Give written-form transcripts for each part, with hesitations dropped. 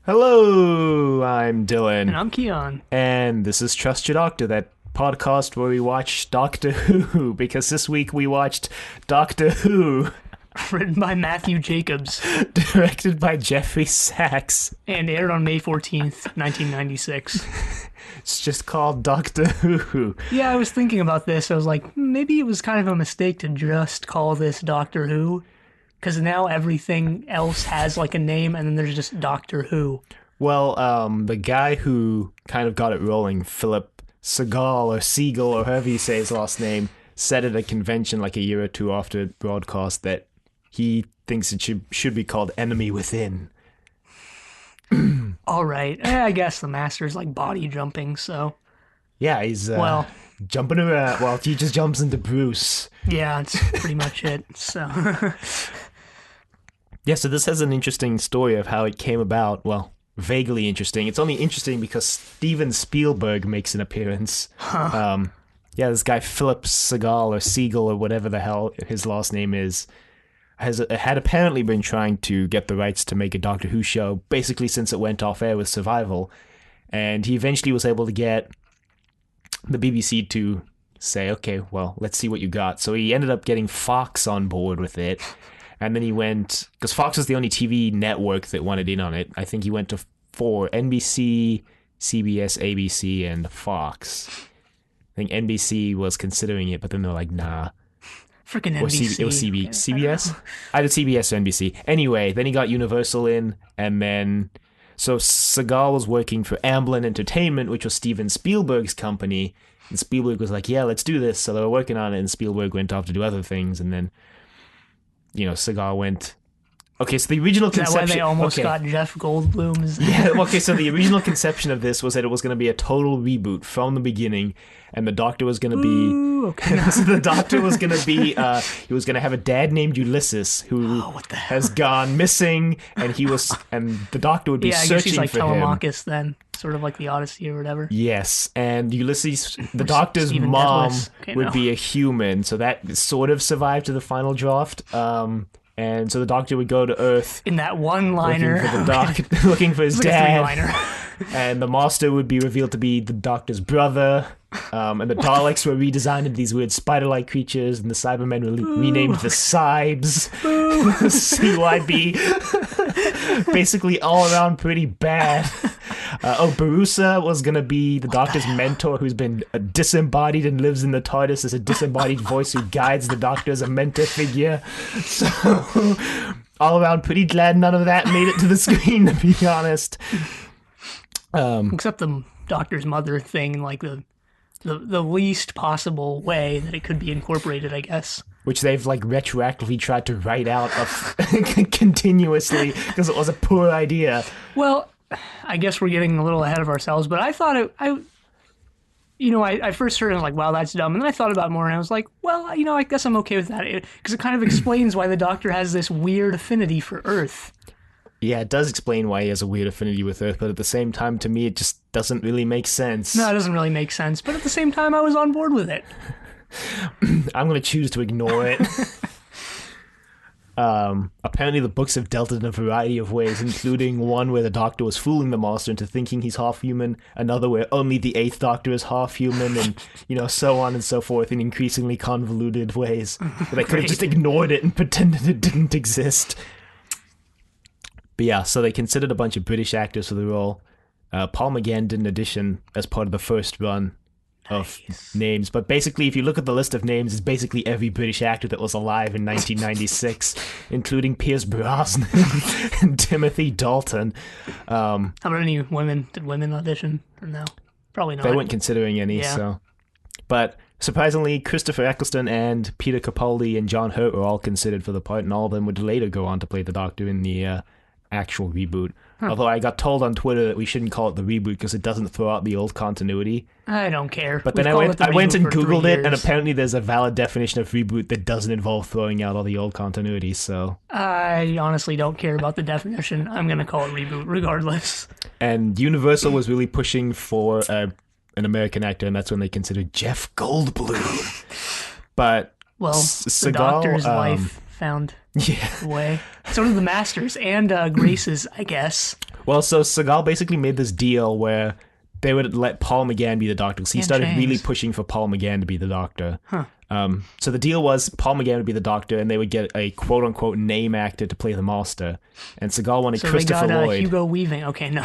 Hello, I'm And Dylan, I'm Keon. and this is Trust Your Doctor, that podcast where we watch Doctor Who, because this week we watched Doctor Who, Written by Matthew Jacobs directed by Jeffrey Sachs. and aired on May 14th, 1996. It's just called Doctor Who. Yeah, I was thinking about this. I was like, maybe it was kind of a mistake to just call this Doctor Who. Because now everything else has like a name, and then there's just Doctor Who. Well, the guy who kind of got it rolling, Philip Segal or Siegel or however you say his last name, said at a convention like a year or two after it broadcast that he thinks it should be called Enemy Within. All right. I guess the master's like body jumping, so. Yeah, he's Well, jumping around. Well, he just jumps into Bruce. yeah, it's pretty much it. So. Yeah, so this has an interesting story of how it came about. Well, vaguely interesting. It's only interesting because Steven Spielberg makes an appearance. Yeah, this guy Philip Segal or Siegel or whatever the hell his last name is, had apparently been trying to get the rights to make a Doctor Who show, basically since it went off air with Survival, and he eventually was able to get the BBC to say, okay, well, let's see what you got. So he ended up getting Fox on board with it. And then he went, because Fox was the only TV network that wanted in on it. I think he went to four: NBC, CBS, ABC, and Fox. I think NBC was considering it, but then they're like, nah. Freaking Or NBC. it was CBS? Either CBS or NBC. Anyway, then he got Universal in, and then... So Segal was working for Amblin Entertainment, which was Steven Spielberg's company, and Spielberg was like, yeah, let's do this. So they were working on it, and Spielberg went off to do other things, and then... Segal went... Okay, so the original Is that conception... why they almost okay. got Jeff Goldblum? Yeah, okay, so the original conception of this was that it was going to be a total reboot from the beginning, and the Doctor was going to be... Ooh, okay. So the Doctor was going to be... he was going to have a dad named Ulysses who what the hell? has gone missing, and the Doctor would be Yeah, I guess searching he's like for him. Telemachus then, sort of like the Odyssey or whatever. Yes, and Ulysses, the Doctor's Stephen mom, Deathless. Okay, would no. be a human, so that sort of survived to the final draft. And so the Doctor would go to Earth In that one-liner, looking for his it's like a dad, three-liner. and the Master would be revealed to be the Doctor's brother. And the Daleks were redesigned into these weird spider-like creatures, and the Cybermen were renamed the Cybes. CYB. Basically all around pretty bad. Barusa was going to be the Doctor's mentor, who's been disembodied and lives in the TARDIS as a disembodied voice who guides the Doctor as a mentor figure. So, all around pretty glad none of that made it to the screen, to be honest. Except the Doctor's mother thing, like the least possible way that it could be incorporated, I guess. Which they've like retroactively tried to write out of continuously because it was a poor idea. Well, I guess we're getting a little ahead of ourselves, but I thought I first heard it and I was like, wow, that's dumb. And then I thought about it more and I was like, well, I guess I'm okay with that. Because it kind of explains why the Doctor has this weird affinity for Earth. Yeah, it does explain why he has a weird affinity with Earth, but at the same time, to me, it just doesn't really make sense. No, it doesn't really make sense. But at the same time, I was on board with it. I'm going to choose to ignore it. Apparently the books have dealt it in a variety of ways, including one where the Doctor was fooling the Master into thinking he's half human, another where only the Eighth Doctor is half human, and so on and so forth in increasingly convoluted ways. But they could have just ignored it and pretended it didn't exist. But yeah, so they considered a bunch of British actors for the role. Paul McGann did an audition as part of the first run of names, but basically if you look at the list of names, it's basically every British actor that was alive in 1996, including Pierce Brosnan and Timothy Dalton. How about any women? Did women audition? Or no? Probably not. They weren't considering any, Yeah. so... But surprisingly, Christopher Eccleston and Peter Capaldi and John Hurt were all considered for the part, and all of them would later go on to play the Doctor in the actual reboot. Although I got told on Twitter that we shouldn't call it the reboot because it doesn't throw out the old continuity. I don't care. But then We've I called went it the and reboot for 3 Googled it, and years. apparently there's a valid definition of reboot that doesn't involve throwing out all the old continuity, so... I honestly don't care about the definition. I'm going to call it reboot regardless. And Universal was really pushing for an American actor, and that's when they considered Jeff Goldblum. But Well, the Segal, Doctor's wife found Yeah. way. So did the Masters and Grace's, I guess. Well, so Seagal basically made this deal where they would let Paul McGann be the doctor. Because he And started Chang's. really pushing for Paul McGann to be the doctor. Huh. So the deal was Paul McGann would be the doctor, and they would get a quote-unquote name actor to play the master. And Seagal wanted So Christopher they got Lloyd. Hugo Weaving. Okay, no.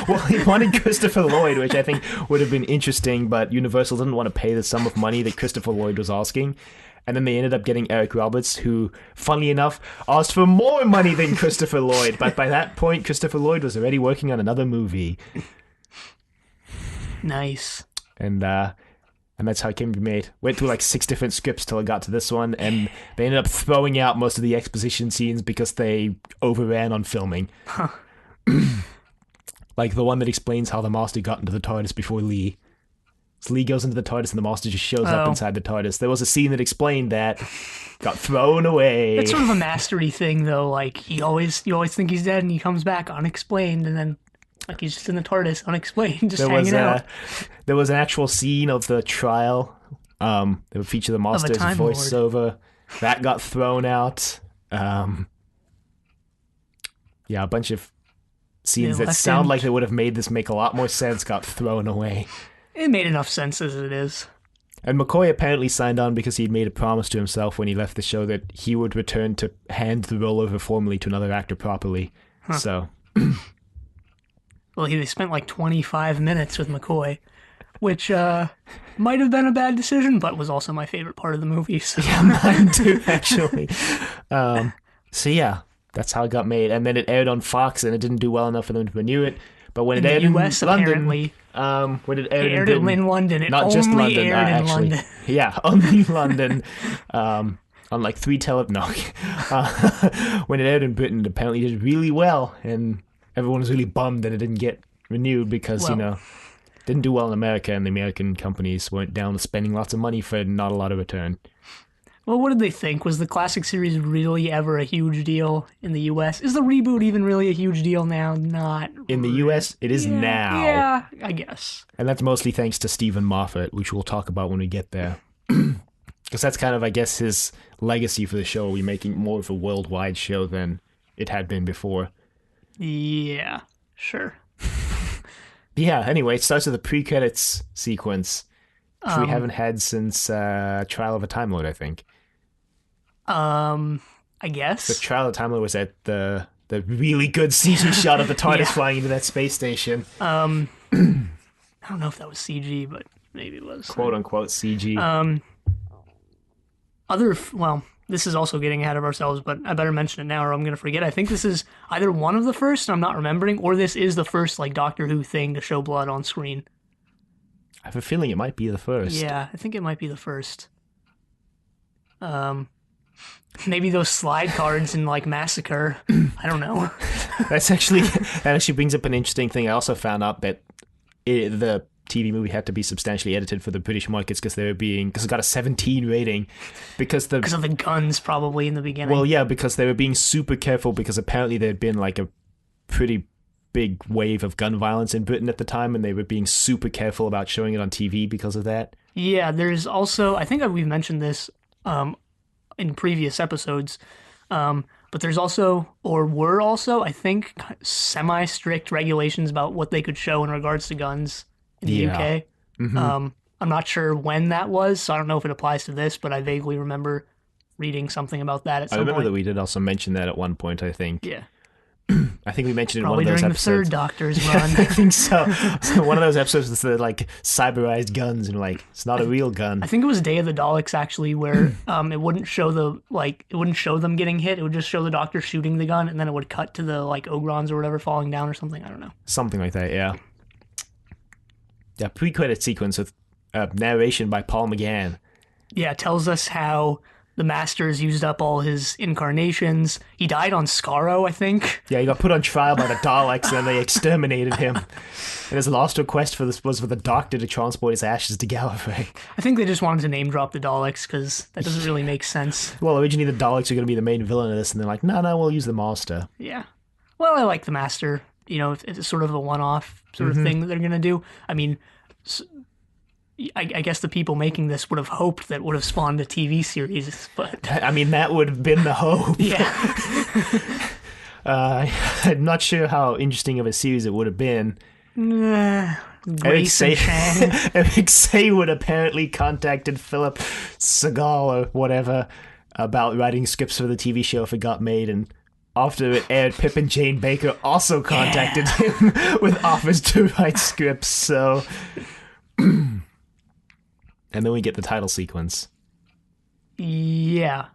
Well, he wanted Christopher Lloyd, which I think would have been interesting, but Universal didn't want to pay the sum of money that Christopher Lloyd was asking. And then they ended up getting Eric Roberts, who, funnily enough, asked for more money than Christopher Lloyd. But by that point, Christopher Lloyd was already working on another movie. Nice. And that's how it came to be made. Went through like 6 different scripts till it got to this one, and they ended up throwing out most of the exposition scenes because they overran on filming. Huh. Like the one that explains how the Master got into the TARDIS before Lee. So Lee goes into the TARDIS and the Master just shows up inside the TARDIS. There was a scene that explained that. Got thrown away. It's sort of a mastery thing, though. Like, you always think he's dead, and he comes back unexplained, and then like he's just in the TARDIS, unexplained, just hanging out. There was an actual scene of the trial. That would feature the Master's voiceover. That got thrown out. Yeah, a bunch of scenes that sound like they would have made this make a lot more sense got thrown away. It made enough sense as it is. And McCoy apparently signed on because he'd made a promise to himself when he left the show that he would return to hand the role over formally to another actor properly. Huh. So... Well, they spent like 25 minutes with McCoy, which might have been a bad decision, but was also my favorite part of the movie. So. Yeah, mine too, actually. So yeah, that's how it got made. And then it aired on Fox, and it didn't do well enough for them to renew it. But when it aired in US, London, when it aired in London, it not only just London, aired in actually, London. Yeah, only London. On like 3 when it aired in Britain, it apparently did really well, and everyone was really bummed that it didn't get renewed because, didn't do well in America, and the American companies weren't down to spending lots of money for not a lot of return. Well, what did they think? Was the classic series really ever a huge deal in the U.S.? Is the reboot even really a huge deal now? Not in the U.S., it is now. Yeah, I guess. And that's mostly thanks to Stephen Moffat, which we'll talk about when we get there. Because that's kind of, I guess, his legacy for the show. We're making more of a worldwide show than it had been before. Yeah, sure. Yeah, anyway, it starts with a pre-credits sequence, which we haven't had since Trial of a Time Lord, I think. I guess. The Trial of a Time Lord was at the really good CG shot of the TARDIS flying into that space station. I don't know if that was CG, but maybe it was. Quote-unquote CG. This is also getting ahead of ourselves, but I better mention it now or I'm going to forget. I think this is either one of the first, I'm not remembering, or this is the first like Doctor Who thing to show blood on screen. I have a feeling it might be the first. Yeah, I think it might be the first. Maybe those slide cards in like Massacre. I don't know. That actually brings up an interesting thing. I also found out that the TV movie had to be substantially edited for the British markets because it got a 17 rating because of the guns probably in the beginning. Well, yeah, because they were being super careful because apparently there had been like a pretty big wave of gun violence in Britain at the time, and they were being super careful about showing it on TV because of that. Yeah, there's also, I think we've mentioned this in previous episodes, but there's also, or were also, I think, semi-strict regulations about what they could show in regards to guns in the UK. Mm-hmm. I'm not sure when that was, so I don't know if it applies to this, but I vaguely remember reading something about that at some point. I remember that we did also mention that at one point, I think. Yeah. I think we mentioned it in Probably one of those episodes. Probably during the third Doctor's run. I think so. So one of those episodes was the like cyberized guns, and like it's not a real gun. I think it was Day of the Daleks actually, where it wouldn't show them getting hit. It would just show the Doctor shooting the gun, and then it would cut to the like Ogrons or whatever falling down or something. I don't know. Something like that, yeah. Yeah, pre-credit sequence with narration by Paul McGann. Yeah, it tells us how the Masters used up all his incarnations. He died on Skaro, I think. Yeah, he got put on trial by the Daleks, and then they exterminated him. And his last request for this was for the Doctor to transport his ashes to Gallifrey. I think they just wanted to name drop the Daleks, because that doesn't really make sense. Well, originally the Daleks are going to be the main villain of this, and they're like, no, we'll use the Master. Yeah. Well, I like the Master. You know, it's sort of a one-off sort of thing that they're going to do. I mean, I guess the people making this would have hoped that would have spawned a TV series, but I mean, that would have been the hope. yeah. I'm not sure how interesting of a series it would have been. Grace and Chang. Eric Saywood apparently contacted Philip Segal or whatever about writing scripts for the TV show if it got made, and after it aired, Pip and Jane Baker also contacted him with offers to write scripts, so... And then we get the title sequence. Yeah.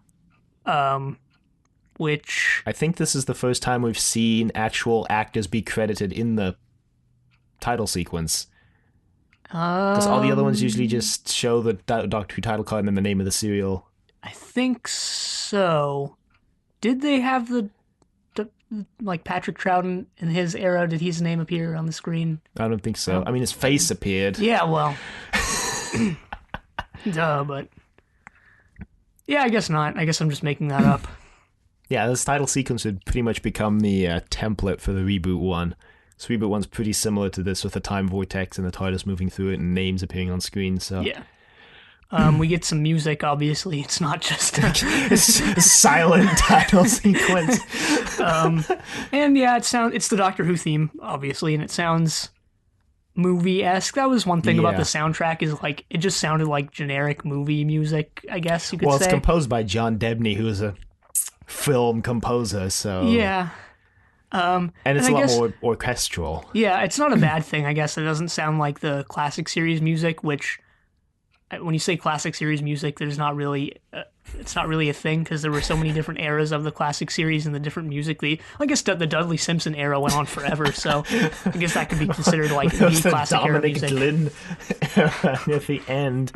Which... I think this is the first time we've seen actual actors be credited in the title sequence. Because all the other ones usually just show the Doctor Who title card and then the name of the serial. I think so. Did they have the like Patrick Troughton in his era? Did his name appear on the screen? I don't think so. I mean, his face appeared. Yeah, well... Duh, but... Yeah, I guess not. I guess I'm just making that up. Yeah, this title sequence would pretty much become the template for the reboot one. So reboot one's pretty similar to this with a time vortex and the TARDIS moving through it and names appearing on screen, so... Yeah. We get some music, obviously. It's not just it's a silent title sequence. And yeah, it's the Doctor Who theme, obviously, and it sounds movie-esque. That was one thing about the soundtrack, is like it just sounded like generic movie music, I guess you could say. Well, it's composed by John Debney, who is a film composer, so... Yeah. And it's a lot more orchestral. Yeah, it's not a bad thing, I guess. It doesn't sound like the classic series music, which... When you say classic series music, there's not really, it's not really a thing, because there were so many different eras of the classic series and the different music. I guess the Dudley Simpson era went on forever, so I guess that could be considered like the classic era music. Dominic Glynn era at the end.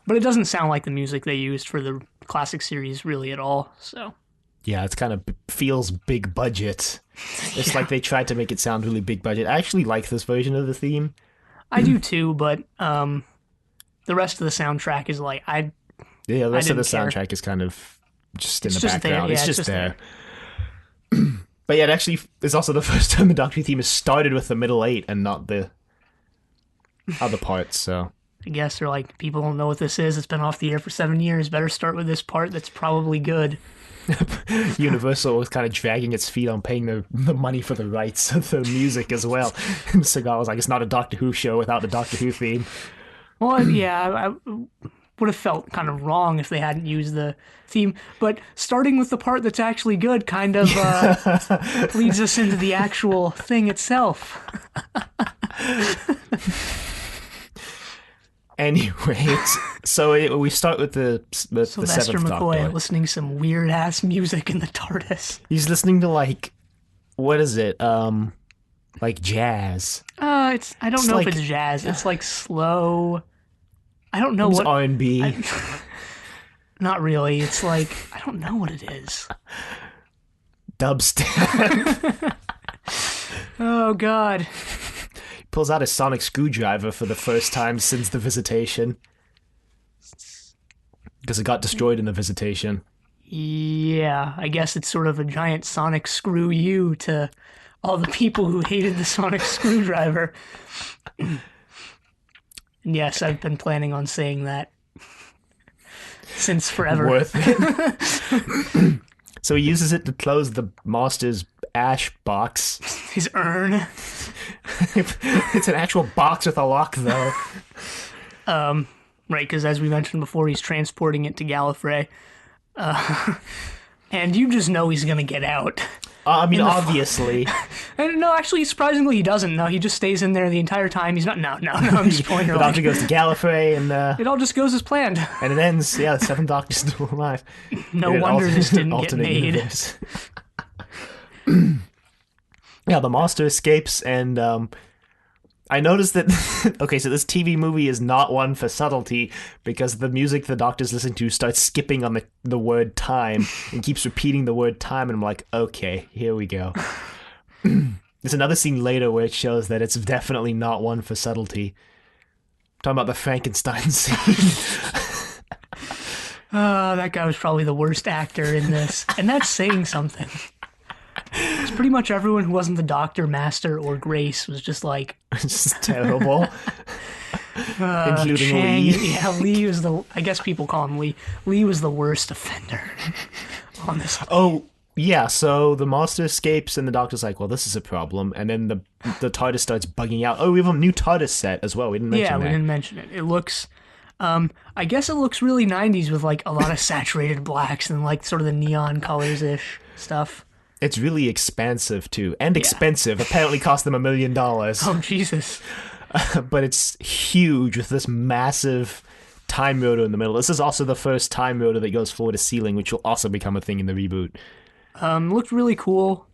But it doesn't sound like the music they used for the classic series really at all. So yeah, it's kind of feels big budget. It's like they tried to make it sound really big budget. I actually like this version of the theme. I do too, but the rest of the soundtrack is like the rest of the soundtrack is kind of just in the background. It's just there. But yeah, it actually is also the first time the Doctor Who theme is started with the middle eight and not the other parts. So I guess they're like, people don't know what this is. It's been off the air for 7 years. Better start with this part that's probably good. Universal was kind of dragging its feet on paying the money for the rights of the music as well. And Segal was like, it's not a Doctor Who show without the Doctor Who theme. Well, yeah, I would have felt kind of wrong if they hadn't used the theme. But starting with the part that's actually good kind of leads us into the actual thing itself. Anyway, we start with the Sylvester seventh McCoy Doctor. listening to some weird ass music in the TARDIS. He's listening to like, what is it? Like jazz. I don't know if it's jazz. It's like slow. I don't know what R&B. Not really. It's like, I don't know what it is. Dubstep. Oh God. Pulls out a sonic screwdriver for the first time since the Visitation. Because it got destroyed in the Visitation. Yeah, I guess it's sort of a giant sonic screw you to all the people who hated the sonic screwdriver. And yes, I've been planning on saying that since forever. Worth it. So he uses it to close the Master's ash box. His urn. It's an actual box with a lock, though. Right, because as we mentioned before, he's transporting it to Gallifrey. And you just know he's going to get out. I mean, obviously. No, actually, surprisingly, he doesn't. No, he just stays in there the entire time. He's not... No, I'm just pulling her The Doctor goes to Gallifrey, and... It all just goes as planned. And it ends, the seventh Doctor's still alive. No wonder this didn't get made. Yeah, the Master escapes, and I noticed that... Okay, so this TV movie is not one for subtlety, because the music the Doctor's listening to starts skipping on the word time, and keeps repeating the word time, and I'm like, okay, here we go. There's another scene later where it shows that it's definitely not one for subtlety. I'm talking about the Frankenstein scene. Oh, that guy was probably the worst actor in this. And that's saying something. It's pretty much everyone who wasn't the Doctor, Master, or Grace was just like... It's just terrible. including Chang, Lee. yeah, Lee was the. I guess people call him Lee. Lee was the worst offender on this. Oh, yeah, so the monster escapes, and the Doctor's like, well, this is a problem. And then the TARDIS starts bugging out. Oh, we have a new TARDIS set as well. We didn't mention Yeah, that. we didn't mention it. It looks. I guess it looks really 90s with like a lot of saturated blacks and like sort of the neon colors ish stuff. It's really expansive, too. And expensive. Apparently cost them $1 million. Oh, Jesus. But it's huge with this massive time rotor in the middle. This is also the first time rotor that goes floor to ceiling, which will also become a thing in the reboot. Looked really cool.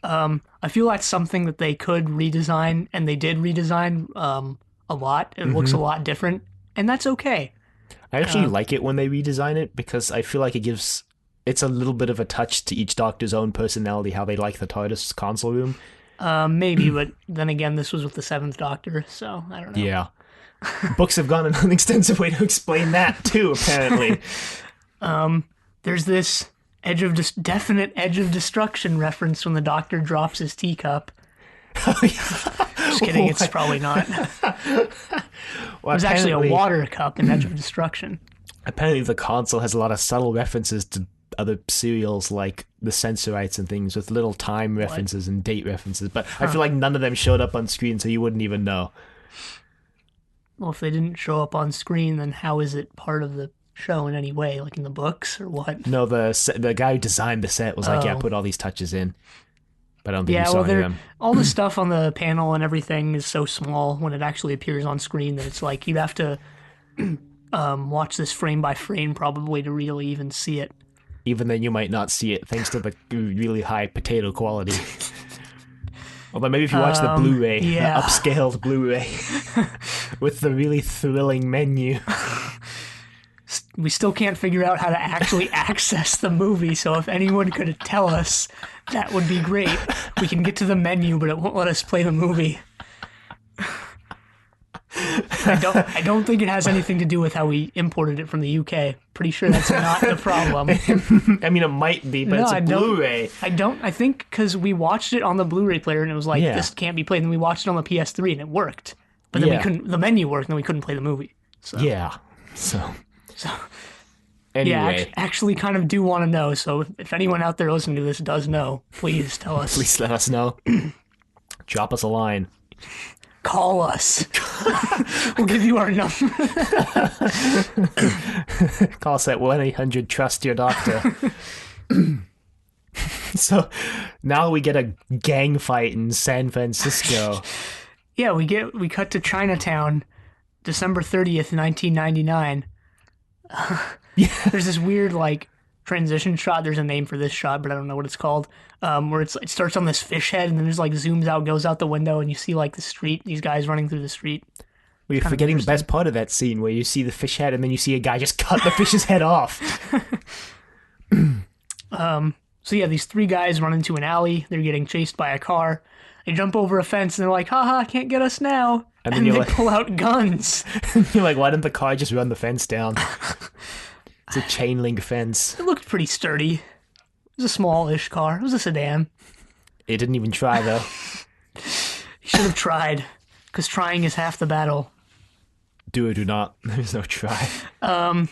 I feel that's something that they could redesign, and they did redesign a lot. It looks a lot different, and that's okay. I actually like it when they redesign it because I feel like it's a little bit of a touch to each Doctor's own personality, how they like the TARDIS console room. Maybe, but then again, this was with the Seventh Doctor, so I don't know. Yeah. Books have gone an extensive way to explain that, too, apparently. There's this definite Edge of Destruction reference when the Doctor drops his teacup. Just kidding, it's probably not. It was actually a water cup in Edge of Destruction. Apparently the console has a lot of subtle references to other serials like the Sensorites and things with little time references and date references, but I feel like none of them showed up on screen, so you wouldn't even know. Well, if they didn't show up on screen, then how is it part of the show in any way, like in the books or what? No, the guy who designed the set was like, yeah, put all these touches in. But I don't think you saw any of them. All the stuff on the panel and everything is so small when it actually appears on screen that it's like you'd have to watch this frame by frame probably to really even see it. Even then, you might not see it thanks to the really high potato quality. Although maybe if you watch the Blu-ray, the upscaled Blu-ray, with the really thrilling menu. We still can't figure out how to actually access the movie, so if anyone could tell us, that would be great. We can get to the menu, but it won't let us play the movie. I don't think it has anything to do with how we imported it from the UK. Pretty sure that's not the problem. I mean, it might be, but it's a Blu-ray. I think because we watched it on the Blu-ray player and it was like, this can't be played. And we watched it on the PS3 and it worked. But then we couldn't, the menu worked and then we couldn't play the movie. So. Yeah. So anyway. Yeah, actually kind of do want to know. So if anyone out there listening to this does know, please tell us. Please let us know. Drop us a line. Call us. We'll give you our number. Call us at 1-800-TRUST-YOUR-DOCTOR. So now we get a gang fight in San Francisco. Yeah, we cut to Chinatown, December 30th, 1999. There's this weird like transition shot. There's a name for this shot, but I don't know what it's called. Where it starts on this fish head and then there's like zooms out, goes out the window, and you see like the street, these guys running through the street. Well, you're forgetting the best part of that scene where you see the fish head and then you see a guy just cut the fish's head off. So yeah, these three guys run into an alley. They're getting chased by a car. They jump over a fence and they're like, haha, can't get us now. And then they pull out guns. You're like, why didn't the car just run the fence down? It's a chain link fence. It looked pretty sturdy. It was a small-ish car. It was a sedan. It didn't even try, though. He should have tried, because trying is half the battle. Do or do not. There's no try. And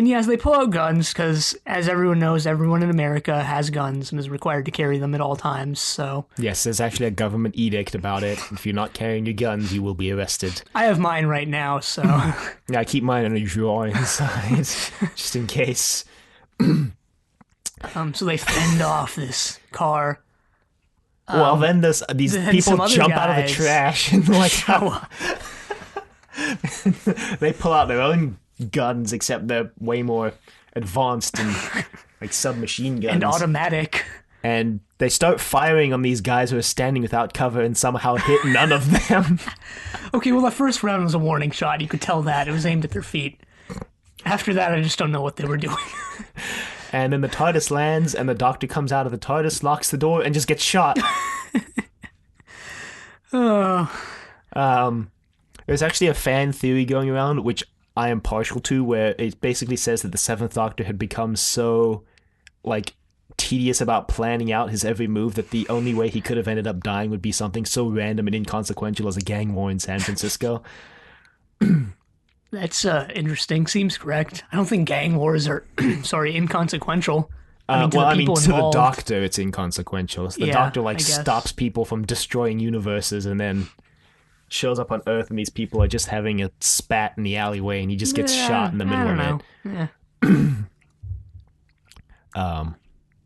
yes, they pull out guns, because as everyone knows, everyone in America has guns and is required to carry them at all times, so... Yes, there's actually a government edict about it. If you're not carrying your guns, you will be arrested. I have mine right now, so... Yeah, I keep mine in a drawer inside, just in case. So they fend off this car. Well, then these people jump out of the trash and like they pull out their own guns, except they're way more advanced and like submachine guns and automatic. And they start firing on these guys who are standing without cover and somehow hit none of them. Okay, well, the first round was a warning shot. You could tell that. It was aimed at their feet. After that, I just don't know what they were doing. And then the TARDIS lands, and the Doctor comes out of the TARDIS, locks the door, and just gets shot. There's actually a fan theory going around, which I am partial to, where it basically says that the Seventh Doctor had become so, like, tedious about planning out his every move that the only way he could have ended up dying would be something so random and inconsequential as a gang war in San Francisco. That's interesting. Seems correct. I don't think gang wars are, sorry, inconsequential. To the people to the involved. Doctor, it's inconsequential. So the Yeah, Doctor, I guess. stops people from destroying universes and then shows up on Earth and these people are just having a spat in the alleyway and he just gets shot in the middle of it. Yeah.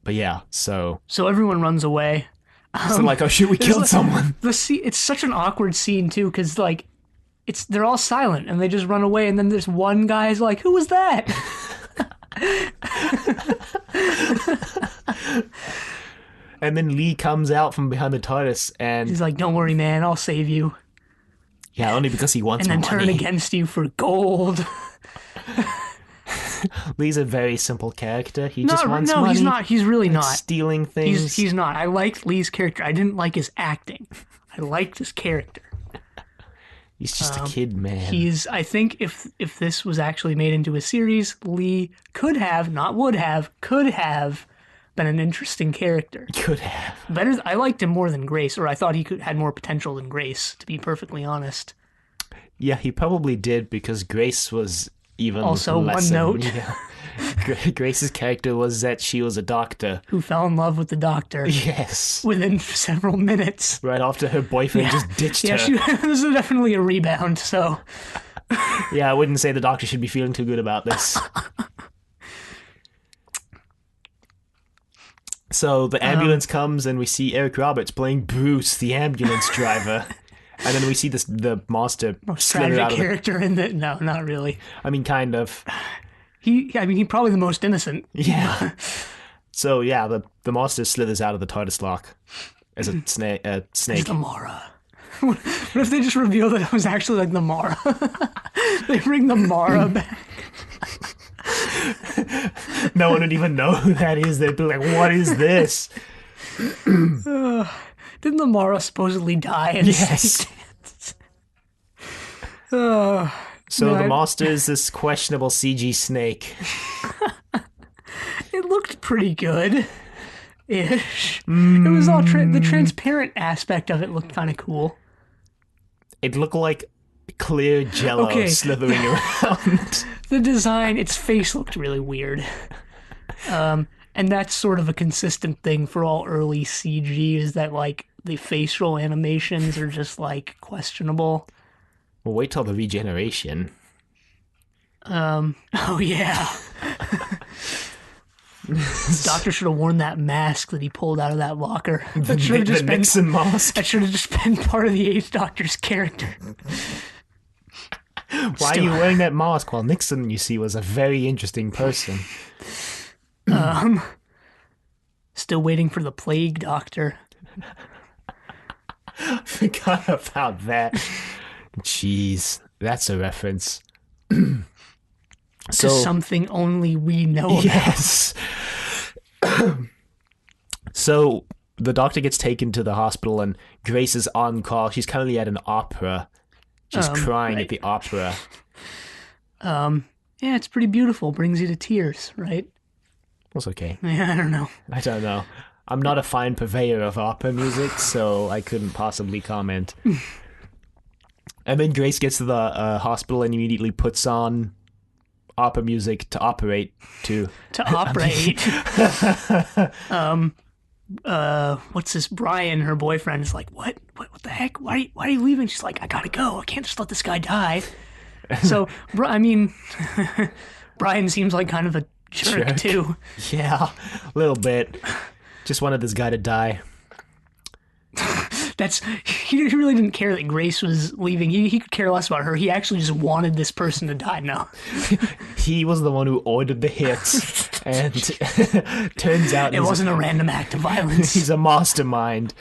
But yeah, so everyone runs away. oh shit, we killed someone. It's such an awkward scene too, because they're all silent and they just run away, and then this one guy's like, "Who was that?" And then Lee comes out from behind the TARDIS and He's like, "Don't worry, man, I'll save you." yeah, only because he wants And then money. turn against you for gold. Lee's a very simple character. He just wants no, money. he's not. He's really not. Stealing things. He's not. I liked Lee's character. I didn't like his acting. I liked his character. He's just a kid, man. I think if this was actually made into a series, Lee could have, not would have, could have been an interesting character. Could have. Better. I liked him more than Grace, or I thought he had more potential than Grace, to be perfectly honest. Yeah, he probably did because Grace was even Also, lesser. one note. Yeah. Grace's character was that she was a doctor. Who fell in love with the Doctor Yes. within several minutes. Right after her boyfriend just ditched her. This is definitely a rebound, so... Yeah, I wouldn't say the Doctor should be feeling too good about this. So the ambulance comes and we see Eric Roberts playing Bruce, the ambulance driver. And then we see the monster slither tragic out of character in the... No, not really. I mean, kind of. He's probably the most innocent. Yeah. So yeah, the monster slithers out of the TARDIS lock as a snake. It's the Mara. What if they just reveal that it was actually like the Mara? They bring the Mara back. No one would even know who that is. They'd be like, "What is this?" Didn't the Mara supposedly die? Yes. So No, the monster is this questionable CG snake. It looked pretty good. Ish. It was all the transparent aspect of it looked kind of cool. It looked like clear jello slithering around. The design, its face looked really weird. And that's sort of a consistent thing for all early CG, is that like the facial animations are just like questionable. Well, wait till the regeneration. Oh yeah. Doctor should have worn that mask that he pulled out of that locker. That should have The just been Nixon mask. That should have just been part of the Eighth Doctor's character. Why are you wearing that mask? Well, Nixon, you see, was a very interesting person. Still waiting for the Plague Doctor. Forgot about that. Jeez, that's a reference. To something only we know about. Yes. So the Doctor gets taken to the hospital and Grace is on call. She's currently at an opera. She's crying at the opera. Yeah, it's pretty beautiful. Brings you to tears, right? That's okay. Yeah, I don't know. I don't know. I'm not a fine purveyor of opera music, so I couldn't possibly comment. And then Grace gets to the hospital and immediately puts on opera music to operate to. To operate. What's this? Brian, her boyfriend, is like, what the heck? Why are you leaving? She's like, I gotta go. I can't just let this guy die. So, I mean, Brian seems like kind of a jerk too. Yeah, a little bit. Just wanted this guy to die. He really didn't care that Grace was leaving. He could care less about her. He actually just wanted this person to die now. He was the one who ordered the hits, and turns out it wasn't a random act of violence. He's a mastermind.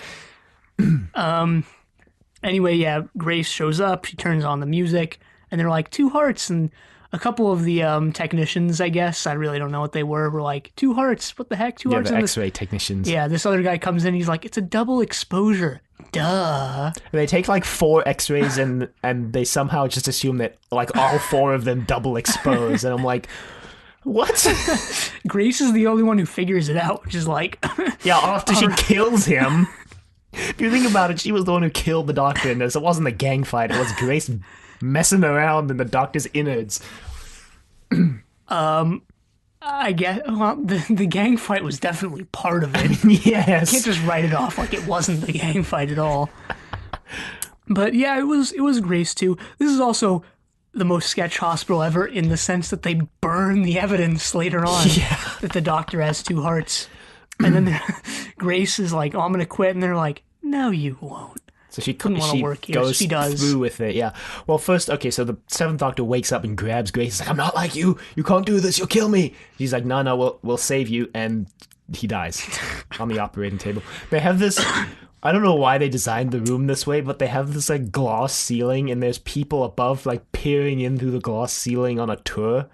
Anyway, yeah, Grace shows up. She turns on the music, and they're like, 2 hearts. And a couple of the technicians, I guess, I really don't know what they were like, 2 hearts. What the heck? 2 hearts? The X-ray technicians. Yeah, this other guy comes in. He's like, it's a double exposure. Duh. They take like 4 X-rays and they somehow just assume that like all 4 of them double expose, and I'm like, what? Grace is the only one who figures it out, which is like, yeah. After she kills him, if you think about it, she was the one who killed the Doctor in this. It wasn't a gang fight. It was Grace messing around in the doctor's innards. I guess the gang fight was definitely part of it. Yes. You can't just write it off like it wasn't the gang fight at all. But yeah, it was Grace too. This is also the most sketch hospital ever in the sense that they burn the evidence later on that the doctor has two hearts. And then Grace is like, oh, I'm going to quit. And they're like, no, you won't. So she She does. through with it, yeah. Well, first, okay, so the Seventh Doctor wakes up and grabs Grace. He's like, I'm not like you. You can't do this. You'll kill me. She's like, no, we'll save you. And he dies on the operating table. They have this... I don't know why they designed the room this way, but they have this, like, glass ceiling, and there's people above, like, peering in through the glass ceiling on a tour.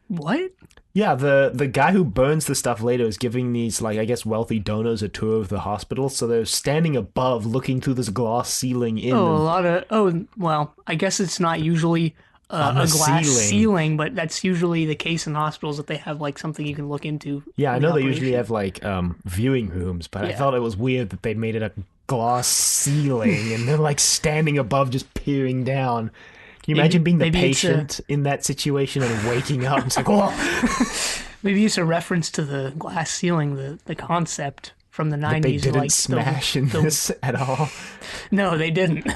What? Yeah, the guy who burns the stuff later is giving these, like, I guess, wealthy donors a tour of the hospital, so they're standing above, looking through this glass ceiling in. Well, I guess it's not usually a glass ceiling, but that's usually the case in hospitals that they have, like, something you can look into. Yeah, I know they usually have, like, viewing rooms, but I thought it was weird that they made it a glass ceiling, and they're, like, standing above, just peering down. Can you imagine being the patient in that situation and waking up? It's like, oh. Maybe it's a reference to the glass ceiling, the concept from the 90s. But they didn't smash in this at all. No, they didn't.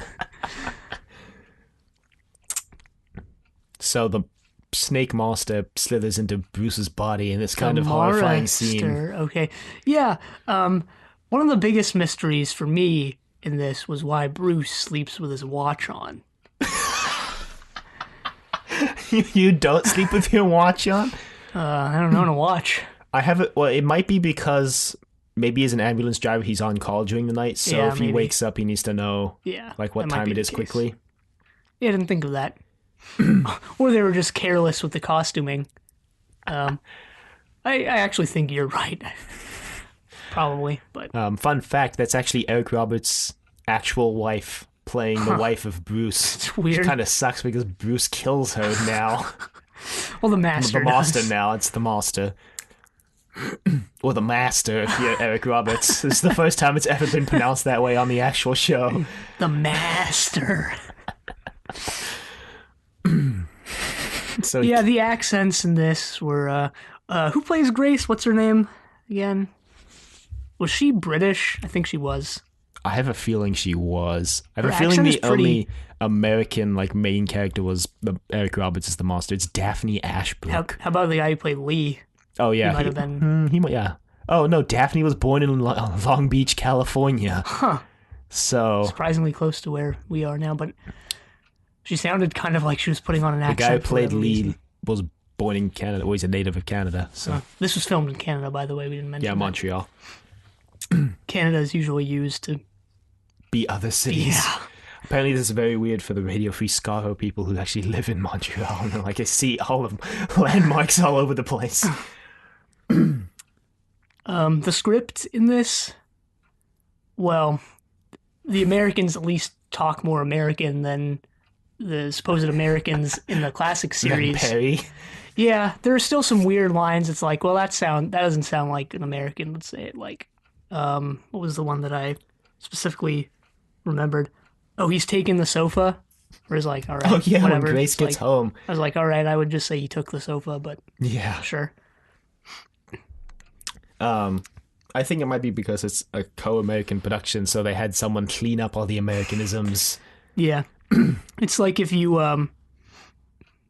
So the Snake Master slithers into Bruce's body in this kind of horrifying scene. Okay. Yeah. One of the biggest mysteries for me in this was why Bruce sleeps with his watch on. You don't sleep with your watch on? I don't own a watch. I have it. Well, it might be because maybe as an ambulance driver, he's on call during the night. So if he wakes up, he needs to know like what time it is quickly. Yeah, I didn't think of that. Or they were just careless with the costuming. I actually think you're right. Probably, but fun fact: that's actually Eric Roberts' actual wife playing the wife of Bruce. It's weird. Which kind of sucks because Bruce kills her now. Well, the Master. The Master now. It's the Master. Or the Master, if you're Eric Roberts. This is the first time it's ever been pronounced that way on the actual show. The Master. So yeah, the accents in this were... who plays Grace? What's her name again? Was she British? I think she was. I have a feeling she was. I have a feeling the only American like main character was Eric Roberts as the Master. It's Daphne Ashbrook. How about the guy who played Lee? Oh yeah, he might have been. Yeah. Oh no, Daphne was born in Long Beach, California. Huh. So surprisingly close to where we are now, but she sounded kind of like she was putting on an accent. The guy who played Lee was born in Canada. Well, he's a native of Canada. So this was filmed in Canada, by the way. We didn't mention. Yeah, Montreal. Canada is usually used to be other cities. Yeah. Apparently, this is very weird for the Radio Free Scaro people who actually live in Montreal. And like, I see all of landmarks all over the place. The script in this, well, the Americans at least talk more American than the supposed Americans in the classic series. Perry. Yeah, there are still some weird lines. It's like, well, that doesn't sound like an American would say it. Like, what was the one that I specifically remembered? Oh, he's taking the sofa. Or he's like, all right, oh yeah, whatever. When Grace gets home. I was like, all right, I would just say he took the sofa, but yeah, sure. I think it might be because it's a co-American production, so they had someone clean up all the Americanisms. Yeah. It's like if you,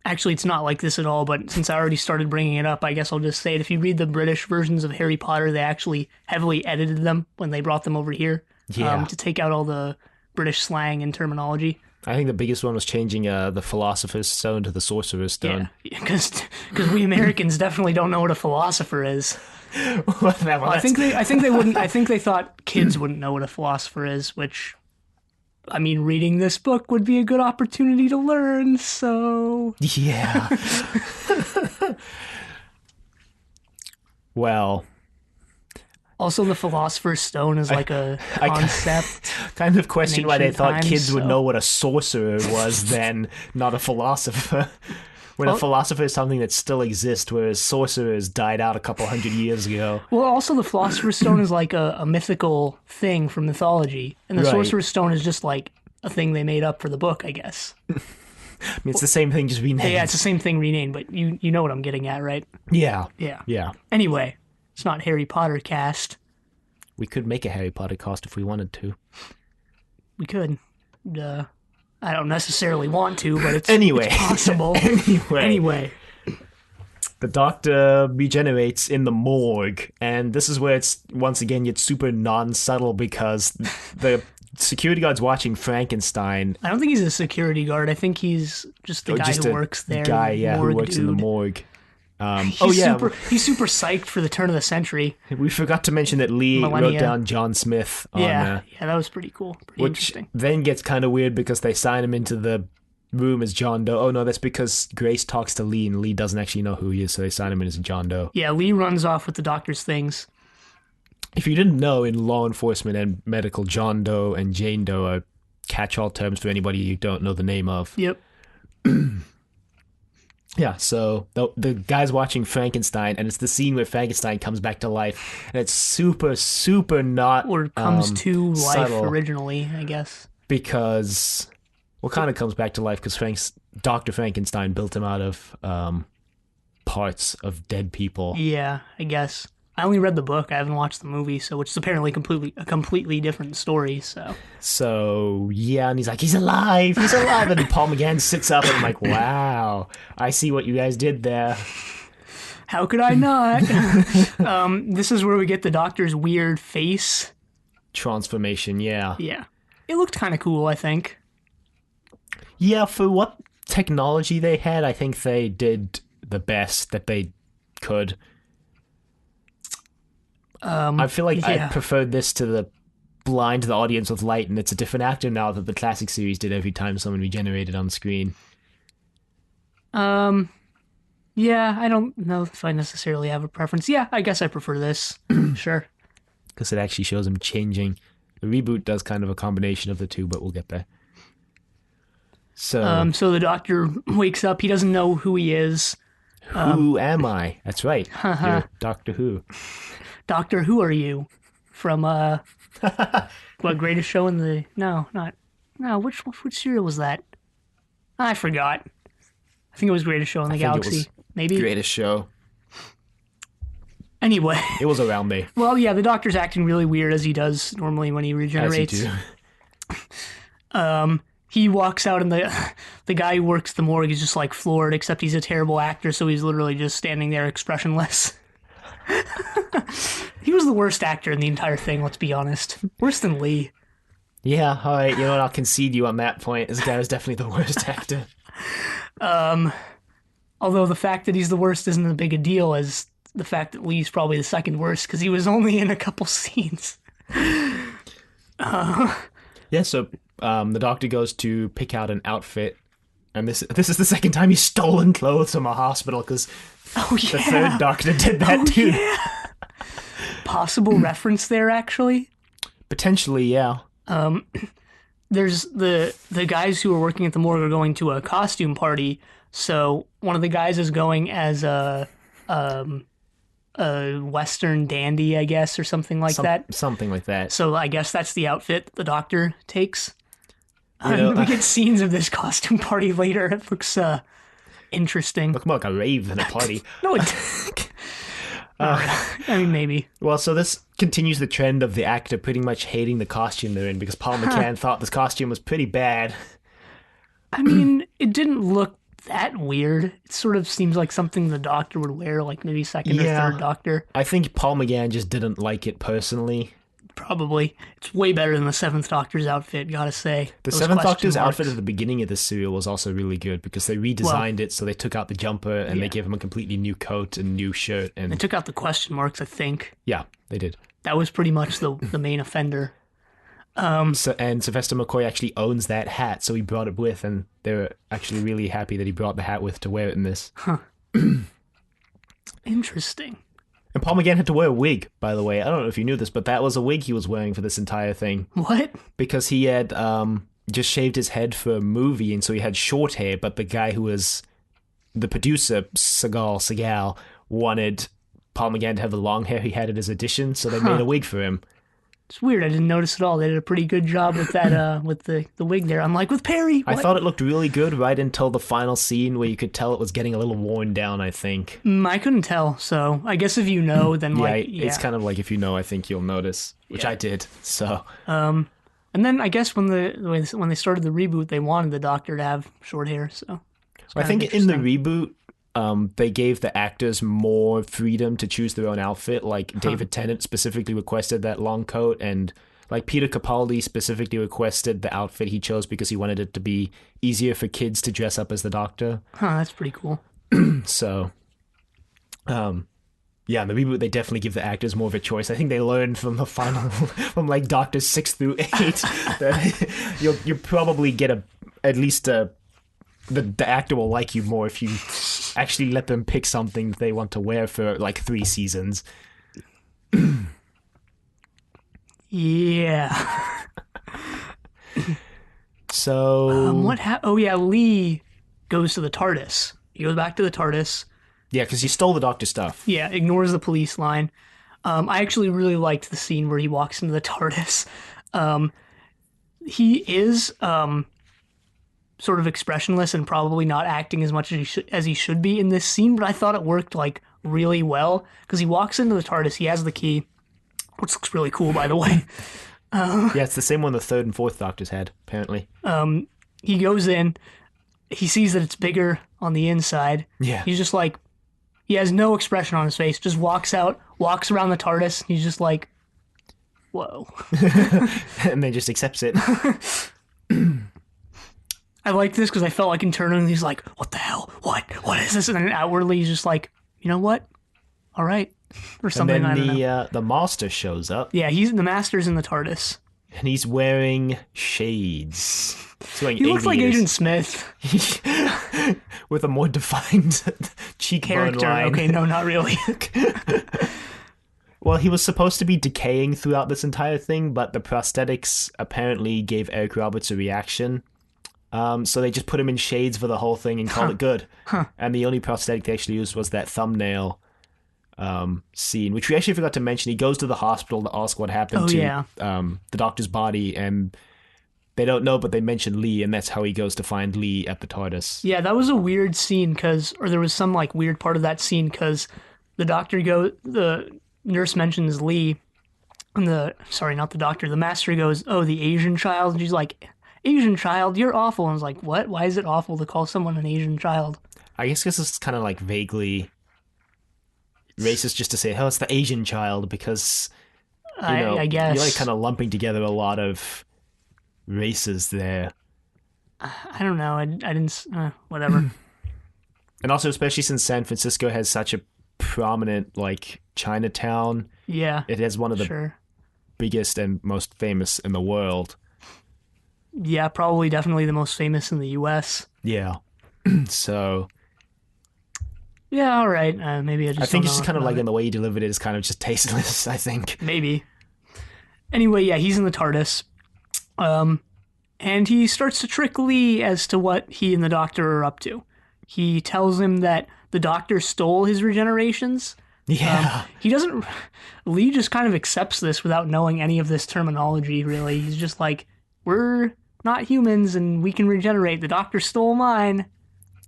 actually it's not like this at all, but since I already started bringing it up, I guess I'll just say it. If you read the British versions of Harry Potter, they actually heavily edited them when they brought them over here to take out all the British slang and terminology. I think the biggest one was changing the Philosopher's Stone to the Sorcerer's Stone. Yeah, because we Americans definitely don't know what a philosopher is. I think they wouldn't. I think they thought kids wouldn't know what a philosopher is, which, I mean, reading this book would be a good opportunity to learn. So yeah. Well. Also, the Philosopher's Stone is like a concept. I kind of question why they thought kids would know what a sorcerer was then, not a philosopher. When a philosopher is something that still exists, whereas sorcerers died out a couple 100 years ago. Well, also the Philosopher's Stone is like a mythical thing from mythology, and the Sorcerer's Stone is just like a thing they made up for the book, I guess. I mean, it's the same thing, just renamed. Yeah, it's the same thing renamed, but you know what I'm getting at, right? Yeah. Yeah. Yeah. Anyway, it's not Harry Potter cast. We could make a Harry Potter cast if we wanted to. We could. I don't necessarily want to, but it's Anyway. it's possible. Anyway. The doctor regenerates in the morgue, and this is where it's, once again, it's super non-subtle because the security guard's watching Frankenstein. I don't think he's a security guard. I think he's just the guy who works there. Guy, yeah, who works in the morgue. He's super psyched for the turn of the century. We forgot to mention that Lee wrote down John Smith on yeah, that was pretty cool. Pretty interesting. Then gets kind of weird because they sign him into the room as John Doe. Oh no, that's because Grace talks to Lee and Lee doesn't actually know who he is, so they sign him in as John Doe. Yeah, Lee runs off with the doctor's things. If you didn't know, in law enforcement and medical, John Doe and Jane Doe are catch-all terms for anybody you don't know the name of. Yep. Yeah, so the guy's watching Frankenstein, and it's the scene where Frankenstein comes back to life, and it's super, super not or comes to life subtle, originally, I guess. Because, well, kind of comes back to life because Dr. Frankenstein built him out of parts of dead people. Yeah, I guess. I only read the book. I haven't watched the movie, so which is apparently a completely different story. So yeah, and he's like, he's alive, and Paul McGann sits up, and I'm like, wow, I see what you guys did there. How could I not? This is where we get the doctor's weird face transformation. Yeah, it looked kind of cool, I think. Yeah, for what technology they had, I think they did the best that they could. I feel like I preferred this to the blind the audience with light, and it's a different actor now that the classic series did every time someone regenerated on screen. Yeah, I don't know if I necessarily have a preference. Yeah, I guess I prefer this. Sure. Because it actually shows him changing. The reboot does kind of a combination of the two, but we'll get there. So the doctor wakes up. He doesn't know who he is. Who am I? That's right. You're Doctor Who. Doctor Who are you? From, what, Greatest Show in the... No, which serial was that? I forgot. I think it was Greatest Show in the Galaxy. Maybe? Greatest Show. Anyway. It was around me. Well, yeah, the doctor's acting really weird as he does normally when he regenerates. As you do. He walks out and the guy who works the morgue is just like floored, except he's a terrible actor, so he's literally just standing there expressionless. He was the worst actor in the entire thing, let's be honest. Worse than Lee. Yeah, all right, you know what, I'll concede you on that point. This guy was definitely the worst actor. Although the fact that he's the worst isn't as big a deal as the fact that Lee's probably the second worst, because he was only in a couple scenes. Yeah, so the doctor goes to pick out an outfit, and this is the second time he's stolen clothes from a hospital, because the third doctor did that too. Yeah. Possible reference there, actually. Potentially, yeah. There's the guys who are working at the morgue are going to a costume party, so one of the guys is going as a Western dandy, I guess, or something like that. Something like that. So I guess that's the outfit the doctor takes. We get scenes of this costume party later. It looks interesting. Look more like a rave than a party. No, I mean, maybe. Well, so this continues the trend of the actor pretty much hating the costume they're in, because Paul McGann thought this costume was pretty bad. I mean, it didn't look that weird. It sort of seems like something the doctor would wear, like maybe second or third doctor. I think Paul McGann just didn't like it personally. Probably. It's way better than the Seventh Doctor's outfit, gotta say. The Seventh Doctor's outfit at the beginning of the serial was also really good, because they redesigned it, so they took out the jumper and they gave him a completely new coat and new shirt. And they took out the question marks, I think. Yeah, they did. That was pretty much the main offender. And Sylvester McCoy actually owns that hat, so he brought it with, and they were actually really happy that he brought the hat with to wear it in this. Huh. Interesting. And Paul McGann had to wear a wig, by the way. I don't know if you knew this, but that was a wig he was wearing for this entire thing. What? Because he had just shaved his head for a movie, and so he had short hair, but the guy who was the producer, Segal, wanted Paul McGann to have the long hair he had at his audition, so they made a wig for him. It's weird. I didn't notice at all. They did a pretty good job with that, with the wig there. I'm like, with Perry. I What? thought it looked really good right until the final scene where you could tell it was getting a little worn down, I think. I couldn't tell. So I guess if you know, then It's kind of like if you know, I think you'll notice, which I did. So, And then I guess when they started the reboot, they wanted the Doctor to have short hair. So I think in the reboot, they gave the actors more freedom to choose their own outfit. Like David Tennant specifically requested that long coat, and like Peter Capaldi specifically requested the outfit he chose because he wanted it to be easier for kids to dress up as the Doctor. That's pretty cool. So, yeah, in the reboot they definitely give the actors more of a choice. I think they learned from the final, from like Doctors 6 through 8, that you'll probably get at least the actor will like you more if you actually let them pick something they want to wear for like 3 seasons. Yeah. So Oh yeah, Lee goes to the TARDIS. He goes back to the TARDIS. yeah, because he stole the Doctor stuff. Yeah, ignores the police line. I actually really liked the scene where he walks into the TARDIS. He is sort of expressionless and probably not acting as much as he should be in this scene, but I thought it worked like really well because he walks into the TARDIS, he has the key, which looks really cool, by the way. Yeah, it's the same one the 3rd and 4th Doctors had, apparently. He goes in, he sees that it's bigger on the inside. Yeah. He's just like, he has no expression on his face, just walks out, walks around the TARDIS, and he's just like, whoa. And then just accepts it. I like this because I felt like internally he's like, what the hell? What is this? And then outwardly he's just like, you know what? All right. Or something. And I then don't know. the Master shows up. Yeah, the Master's in the TARDIS. And he's wearing shades. He looks like Agent Smith. With a more defined cheekbone Character. line. Okay, no, not really. Well, he was supposed to be decaying throughout this entire thing, but the prosthetics apparently gave Eric Roberts a reaction. So they just put him in shades for the whole thing and called it good. And the only prosthetic they actually used was that thumbnail scene, which we actually forgot to mention. He goes to the hospital to ask what happened to the Doctor's body, and they don't know, but they mention Lee, and that's how he goes to find Lee at the TARDIS. Yeah, that was a weird scene or there was some like weird part of that scene because the nurse mentions Lee, and the Master goes, oh, the Asian child, and she's like, Asian child, you're awful. And I was like, what? Why is it awful to call someone an Asian child? I guess because it's kind of like vaguely racist just to say, oh, it's the Asian child, because I guess you're like kind of lumping together a lot of races there. I don't know. I didn't. Whatever. And also, especially since San Francisco has such a prominent like Chinatown. Yeah. It has one of the biggest and most famous in the world. Yeah, probably definitely the most famous in the U.S. Yeah. So. Yeah, all right. Maybe I think it's just kind of like in the way he delivered it is kind of just tasteless, I think. Maybe. Anyway, yeah, he's in the TARDIS. And he starts to trick Lee as to what he and the Doctor are up to. He tells him that the Doctor stole his regenerations. Yeah. Lee just kind of accepts this without knowing any of this terminology, really. He's just like, we're not humans and we can regenerate. The Doctor stole mine,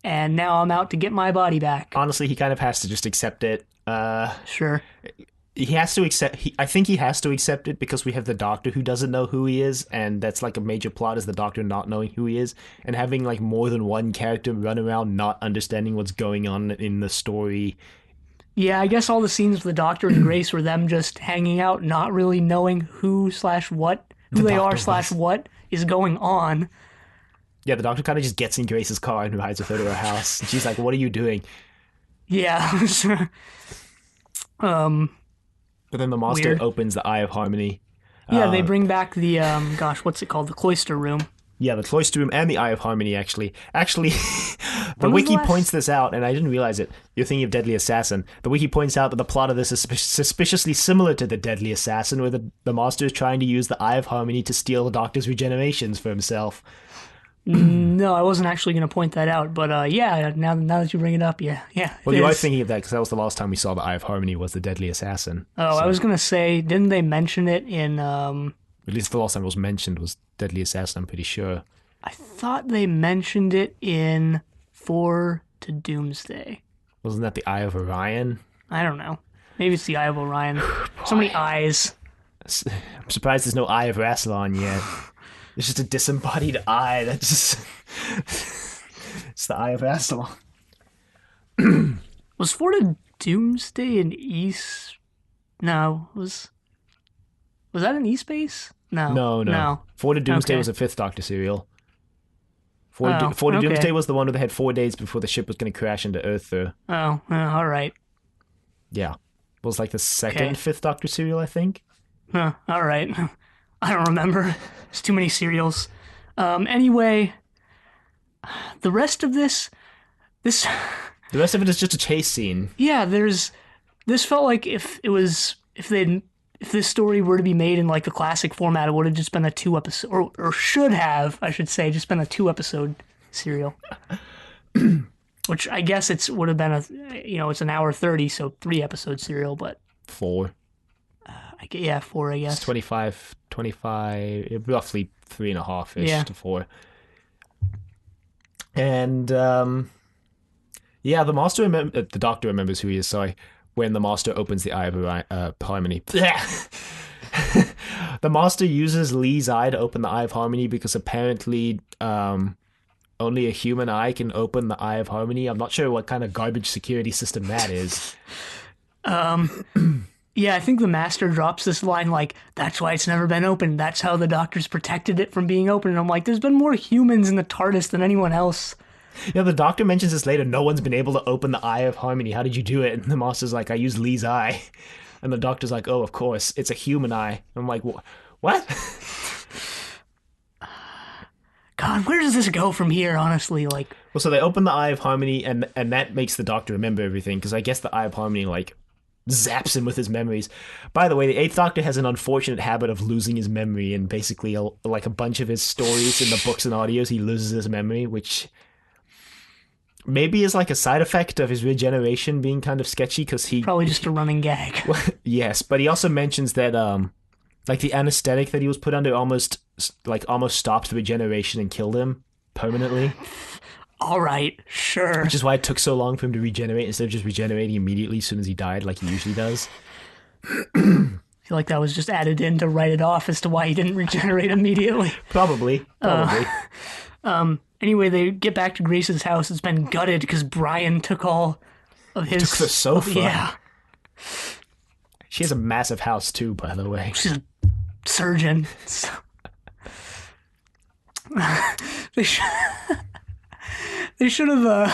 and now I'm out to get my body back. Honestly, he kind of has to just accept it. Sure. He has to accept. I think he has to accept it because we have the Doctor who doesn't know who he is, and that's like a major plot is the Doctor not knowing who he is, and having like more than one character run around not understanding what's going on in the story. Yeah, I guess all the scenes with the Doctor and Grace were them just hanging out, not really knowing who they are / what is going on. Yeah, the Doctor kind of just gets in Grace's car and rides with her to her house. And she's like, "What are you doing?" Yeah. But then the Master opens the Eye of Harmony. Yeah, they bring back the what's it called? The cloister room. Yeah, the cloister room and the Eye of Harmony, actually. Actually, the wiki points this out, and I didn't realize it. You're thinking of Deadly Assassin. The wiki points out that the plot of this is suspiciously similar to the Deadly Assassin, where the Master is trying to use the Eye of Harmony to steal the Doctor's regenerations for himself. No, I wasn't actually going to point that out, but yeah, now that you bring it up, yeah. Well, you are thinking of that because that was the last time we saw the Eye of Harmony was the Deadly Assassin. Oh, So, I was going to say, didn't they mention it in, at least the last time it was mentioned was Deadly Assassin, I'm pretty sure. I thought they mentioned it in 4 to Doomsday. Wasn't that the Eye of Orion? I don't know. Maybe it's the Eye of Orion. So many eyes. I'm surprised there's no Eye of Rassilon yet. It's just a disembodied eye that just... it's the Eye of Rassilon. Was 4 to Doomsday in East? No, was that an East base? No. 4 to Doomsday Okay. was a 5th Doctor serial. 4 Oh, to okay. Doomsday was the one where they had 4 days before the ship was going to crash into Earth, though. Oh, all right. Yeah. It was like the second Okay. 5th Doctor serial, I think. All right. I don't remember. There's too many serials. Anyway, the rest of this, The rest of it is just a chase scene. yeah, this felt like if this story were to be made in like the classic format, it would have just been a 2-episode, or should have, I should say, just been a 2-episode serial. Which I guess would have been it's an hour 30, so 3-episode serial, but 4. 4, I guess. It's 25, roughly 3.5-ish Yeah. to 4. And, yeah, the Doctor remembers who he is, sorry, when the Master opens the Eye of Harmony. The Master uses Lee's eye to open the Eye of Harmony because apparently only a human eye can open the Eye of Harmony. I'm not sure what kind of garbage security system that is. Yeah, I think the Master drops this line like, that's why it's never been opened. That's how the Doctor's protected it from being opened. And I'm like, there's been more humans in the TARDIS than anyone else. Yeah, the Doctor mentions this later. No one's been able to open the Eye of Harmony. How did you do it? And the Master's like, I used Lee's eye. And the Doctor's like, oh, of course. It's a human eye. I'm like, what? God, where does this go from here, honestly? Like, Well, so they open the Eye of Harmony, and that makes the Doctor remember everything, because I guess the Eye of Harmony, like, zaps him with his memories. By the way, the 8th Doctor has an unfortunate habit of losing his memory, and basically, a bunch of his stories in the books and audios, he loses his memory, which maybe is like a side effect of his regeneration being kind of sketchy, because he... probably just a running gag. Yes, but he also mentions that, like, the anesthetic that he was put under almost stopped the regeneration and killed him permanently. All right, sure. Which is why it took so long for him to regenerate instead of just regenerating immediately as soon as he died, like he usually does. I feel like that was just added in to write it off as to why he didn't regenerate immediately. Probably. Anyway, they get back to Grace's house. It's been gutted because Brian took all of his... Took the sofa. Yeah. She has a massive house too, by the way. She's a surgeon. So... They should have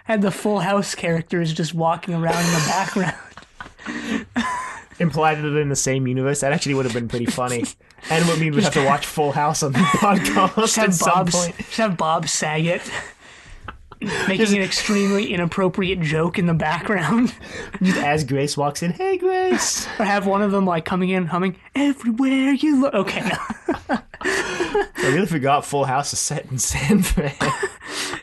had the Full House characters just walking around in the background. Implied it in the same universe. That actually would have been pretty funny. And it would mean we'd have to watch Full House on the podcast at some point. Just have Bob Saget making an extremely inappropriate joke in the background. Just as Grace walks in, hey Grace! Or have one of them like coming in humming, everywhere you look. Okay, no. I really forgot Full House is set in San Fran.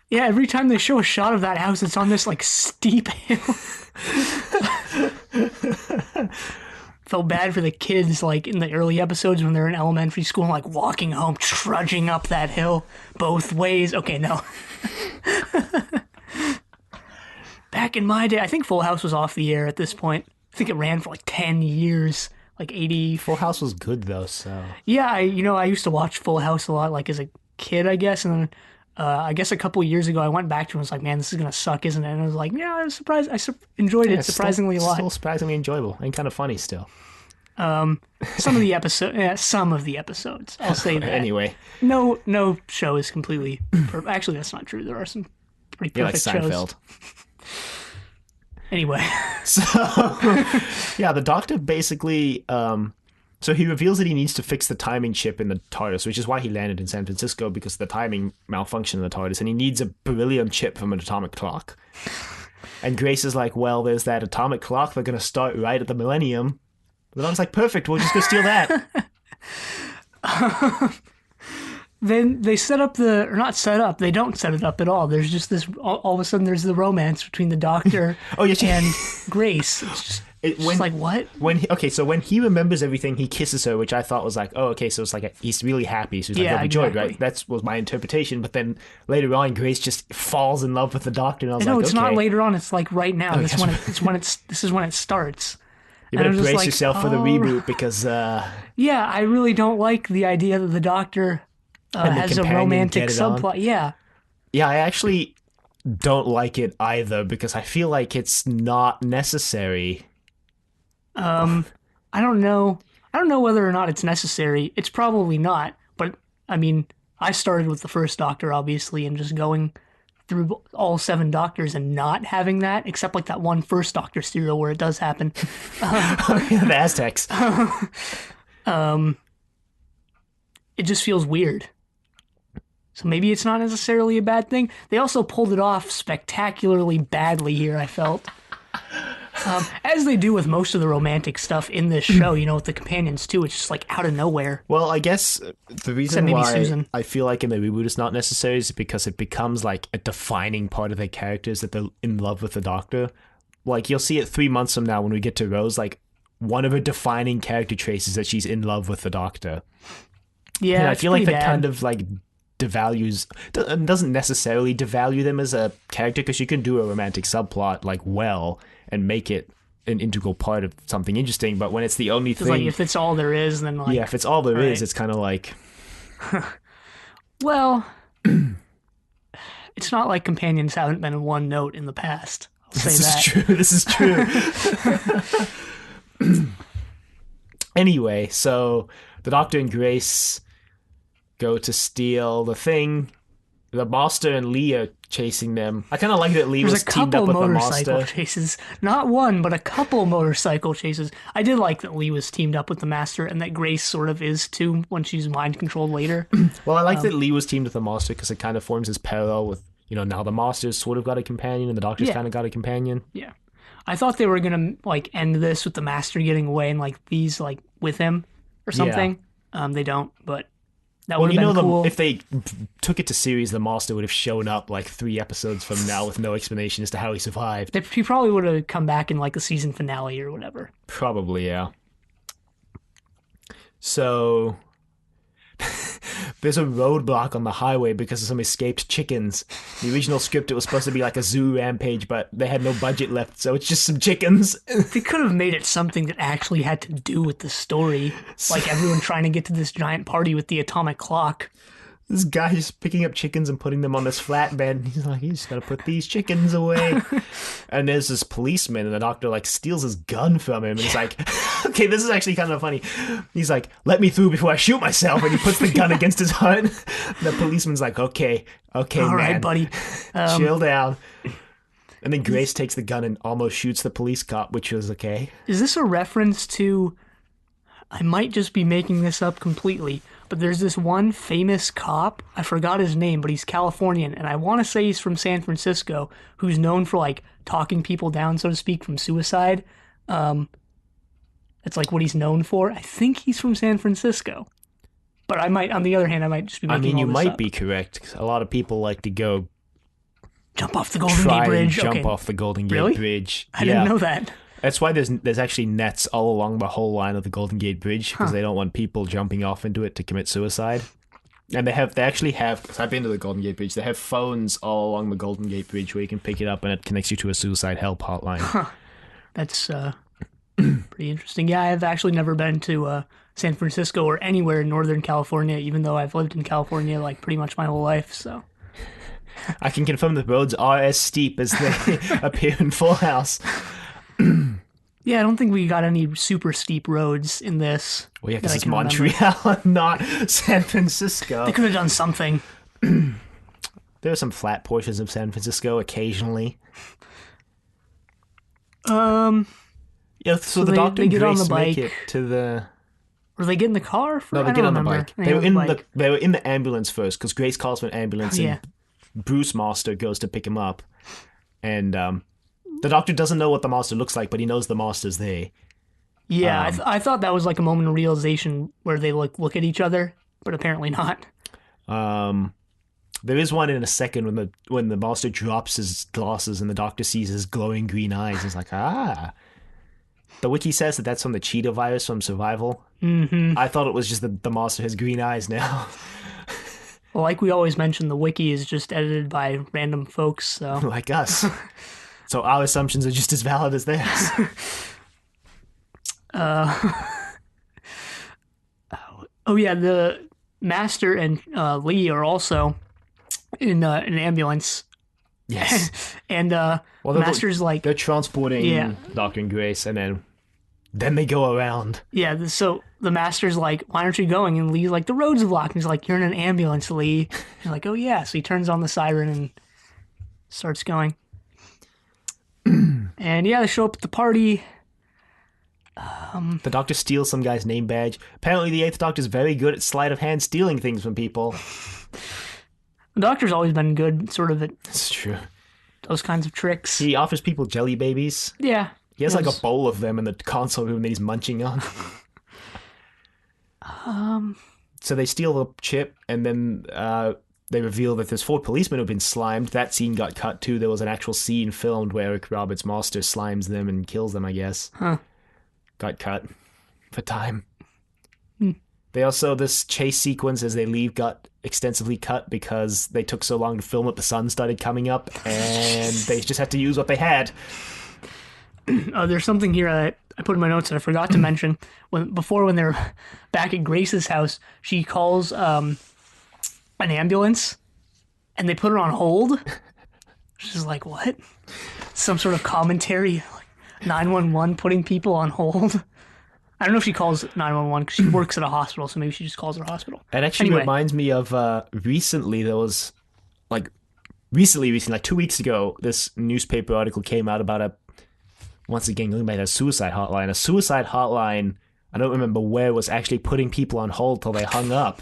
Yeah, every time they show a shot of that house, it's on this like steep hill. Felt bad for the kids like in the early episodes when they're in elementary school and like walking home, trudging up that hill both ways. Okay, no. Back in my day, I think Full House was off the air at this point. I think it ran for like 10 years, like 80. Full House was good though, so... Yeah, I used to watch Full House a lot, like as a kid, I guess, and then I guess a couple years ago I went back to it and was like, man, this is gonna suck, isn't it? And I was like, yeah, I was surprised. enjoyed it surprisingly a lot. Still surprisingly enjoyable and kind of funny still. Some of the episodes. I'll say that. Anyway, no show is completely perfect. Actually, that's not true. There are some pretty yeah, like perfect shows. Seinfeld. Anyway, So, yeah, the Doctor basically, so he reveals that he needs to fix the timing chip in the TARDIS, which is why he landed in San Francisco, because of the timing malfunction in the TARDIS, and he needs a beryllium chip from an atomic clock. And Grace is like, well, there's that atomic clock, they're going to start right at the millennium. The Doctor's like, perfect, we'll just go steal that. then they set up or not set up, they don't set it up at all. There's just this, all of a sudden there's the romance between the doctor Oh, yeah, and Grace. It's just, just like, what? So when he remembers everything, he kisses her, which I thought was like, oh, okay, so it's like he's really happy. So he's like, Yeah, overjoyed, exactly. right? That was my interpretation. But then later on, Grace just falls in love with the doctor, and I was No, like, it's okay. not later on. It's like right now. This yes. is when it starts. You And better I'm just brace like, yourself for the oh, reboot because Yeah, I really don't like the idea that the doctor and the has a companion romantic get it on. subplot. Yeah. Yeah, I actually don't like it either because I feel like it's not necessary. I don't know. I don't know whether or not it's necessary. It's probably not. But I mean, I started with the first Doctor, obviously, and just going through all 7 Doctors and not having that, except like that one first Doctor serial where it does happen. The Aztecs. It just feels weird. So maybe it's not necessarily a bad thing. They also pulled it off spectacularly badly here, I felt. As they do with most of the romantic stuff in this show, with the companions too. It's just like out of nowhere. Well, I guess the reason maybe why Susan. I feel like in the reboot it's not necessary is because it becomes like a defining part of their characters that they're in love with the Doctor. Like you'll see it 3 months from now when we get to Rose, like one of her defining character traits is that she's in love with the Doctor. Yeah, And I it's feel like pretty that bad. kind of like doesn't necessarily devalue them as a character because you can do a romantic subplot like well and make it an integral part of something interesting. But when it's the only It's thing, like if it's all there is, then like yeah, if it's all there is, right. it's kind of like well, it's not like companions haven't been in one note in the past. I'll say this that. is true. This is true. Anyway, so the Doctor and Grace go to steal the thing. The Master and Lee are chasing them. I kind of like that Lee There's was a teamed up couple with the motorcycle Master. chases. Not one, but a couple motorcycle chases. I did like that Lee was teamed up with the Master and that Grace sort of is too when she's mind controlled later. Well, I like that Lee was teamed with the Master because it kind of forms this parallel with, now the Master's sort of got a companion and the Doctor's Yeah. kind of got a companion. Yeah. I thought they were going to like end this with the Master getting away and like these like with him or something. They don't, but that would have been cool. If they took it to series, the Master would have shown up like 3 episodes from now with no explanation as to how he survived. He probably would have come back in like the season finale or whatever. Probably, yeah. So there's a roadblock on the highway because of some escaped chickens. The original script, it was supposed to be like a zoo rampage, but they had no budget left, so it's just some chickens. They could have made it something that actually had to do with the story, like everyone trying to get to this giant party with the atomic clock. This guy just picking up chickens and putting them on this flatbed. He's like, he's gotta put these chickens away. And there's this policeman, and the Doctor like steals his gun from him. And he's like, okay, this is actually kind of funny. He's like, let me through before I shoot myself. And he puts the gun against his heart. The policeman's like, okay, All man, right, buddy. chill down. And then Grace takes the gun and almost shoots the police cop, which was okay. Is this a reference to... I might just be making this up completely, but there's this one famous cop, I forgot his name, but he's Californian, and I want to say he's from San Francisco, who's known for, like, talking people down, so to speak, from suicide. That's, like, what he's known for. I think he's from San Francisco. But I might, on the other hand, I might just be making you all this might up. be correct. 'Cause a lot of people like to go Jump off the Golden try Gate Bridge. and jump Okay. off the Golden Gate Really? Bridge. I didn't know that. That's why there's actually nets all along the whole line of the Golden Gate Bridge because they don't want people jumping off into it to commit suicide. And they actually have, because I've been to the Golden Gate Bridge, they have phones all along the Golden Gate Bridge where you can pick it up and it connects you to a suicide help hotline. That's pretty interesting. Yeah, I've actually never been to San Francisco or anywhere in Northern California, even though I've lived in California like pretty much my whole life. So I can confirm the roads are as steep as they appear in Full House. yeah, I don't think we got any super steep roads in this. Well, yeah, that because I it's can remember. Montreal and not San Francisco. They could have done something. There are some flat portions of San Francisco occasionally. Yeah, so the they- Doctor they and get on Grace the make bike. it to the... Or they get in the car? For, No, I they don't get on the remember. bike. They were get on the bike. they were in the ambulance first because Grace calls for an ambulance Oh, yeah. and Bruce Master goes to pick him up, and the Doctor doesn't know what the Master looks like, but he knows the Master's there. Yeah, I thought that was like a moment of realization where they like look at each other, but apparently not. There is one in a second when the master drops his glasses and the doctor sees his glowing green eyes. He's like, ah. The wiki says that that's from the cheetah virus from Survival. Mm-hmm. I thought it was just the master has green eyes now. Well, like we always mention, the wiki is just edited by random folks, so... Like us. So our assumptions are just as valid as theirs. Oh yeah, the master and Lee are also in an ambulance. Yes. And master's like... They're transporting Doctor and Grace, and then they go around. Yeah, so the master's like, why aren't you going? And Lee's like, the roads are blocked. And he's like, you're in an ambulance, Lee. He's like, oh yeah. So he turns on the siren and starts going. And yeah, they show up at the party. The Doctor steals some guy's name badge. Apparently the Eighth Doctor's very good at sleight of hand stealing things from people. The Doctor's always been good, sort of, at That's true. those kinds of tricks. He offers people jelly babies. Yeah. He has like a bowl of them in the console room that he's munching on. So they steal the chip, and then they reveal that there's 4 policemen who've been slimed. That scene got cut too. There was an actual scene filmed where Eric Roberts' master slimes them and kills them, I guess. Huh. Got cut for time. They also, this chase sequence as they leave got extensively cut because they took so long to film it, the sun started coming up, and they just had to use what they had. There's something here I put in my notes that I forgot to mention. When they're back at Grace's house, she calls an ambulance, and they put her on hold. She's like, what? Some sort of commentary, like 911 putting people on hold. I don't know if she calls 911 because she works at a hospital, so maybe she just calls her hospital. It actually reminds me of recently, there was, like 2 weeks ago, this newspaper article came out about once again, going back to a suicide hotline. A suicide hotline, I don't remember where, was actually putting people on hold till they hung up,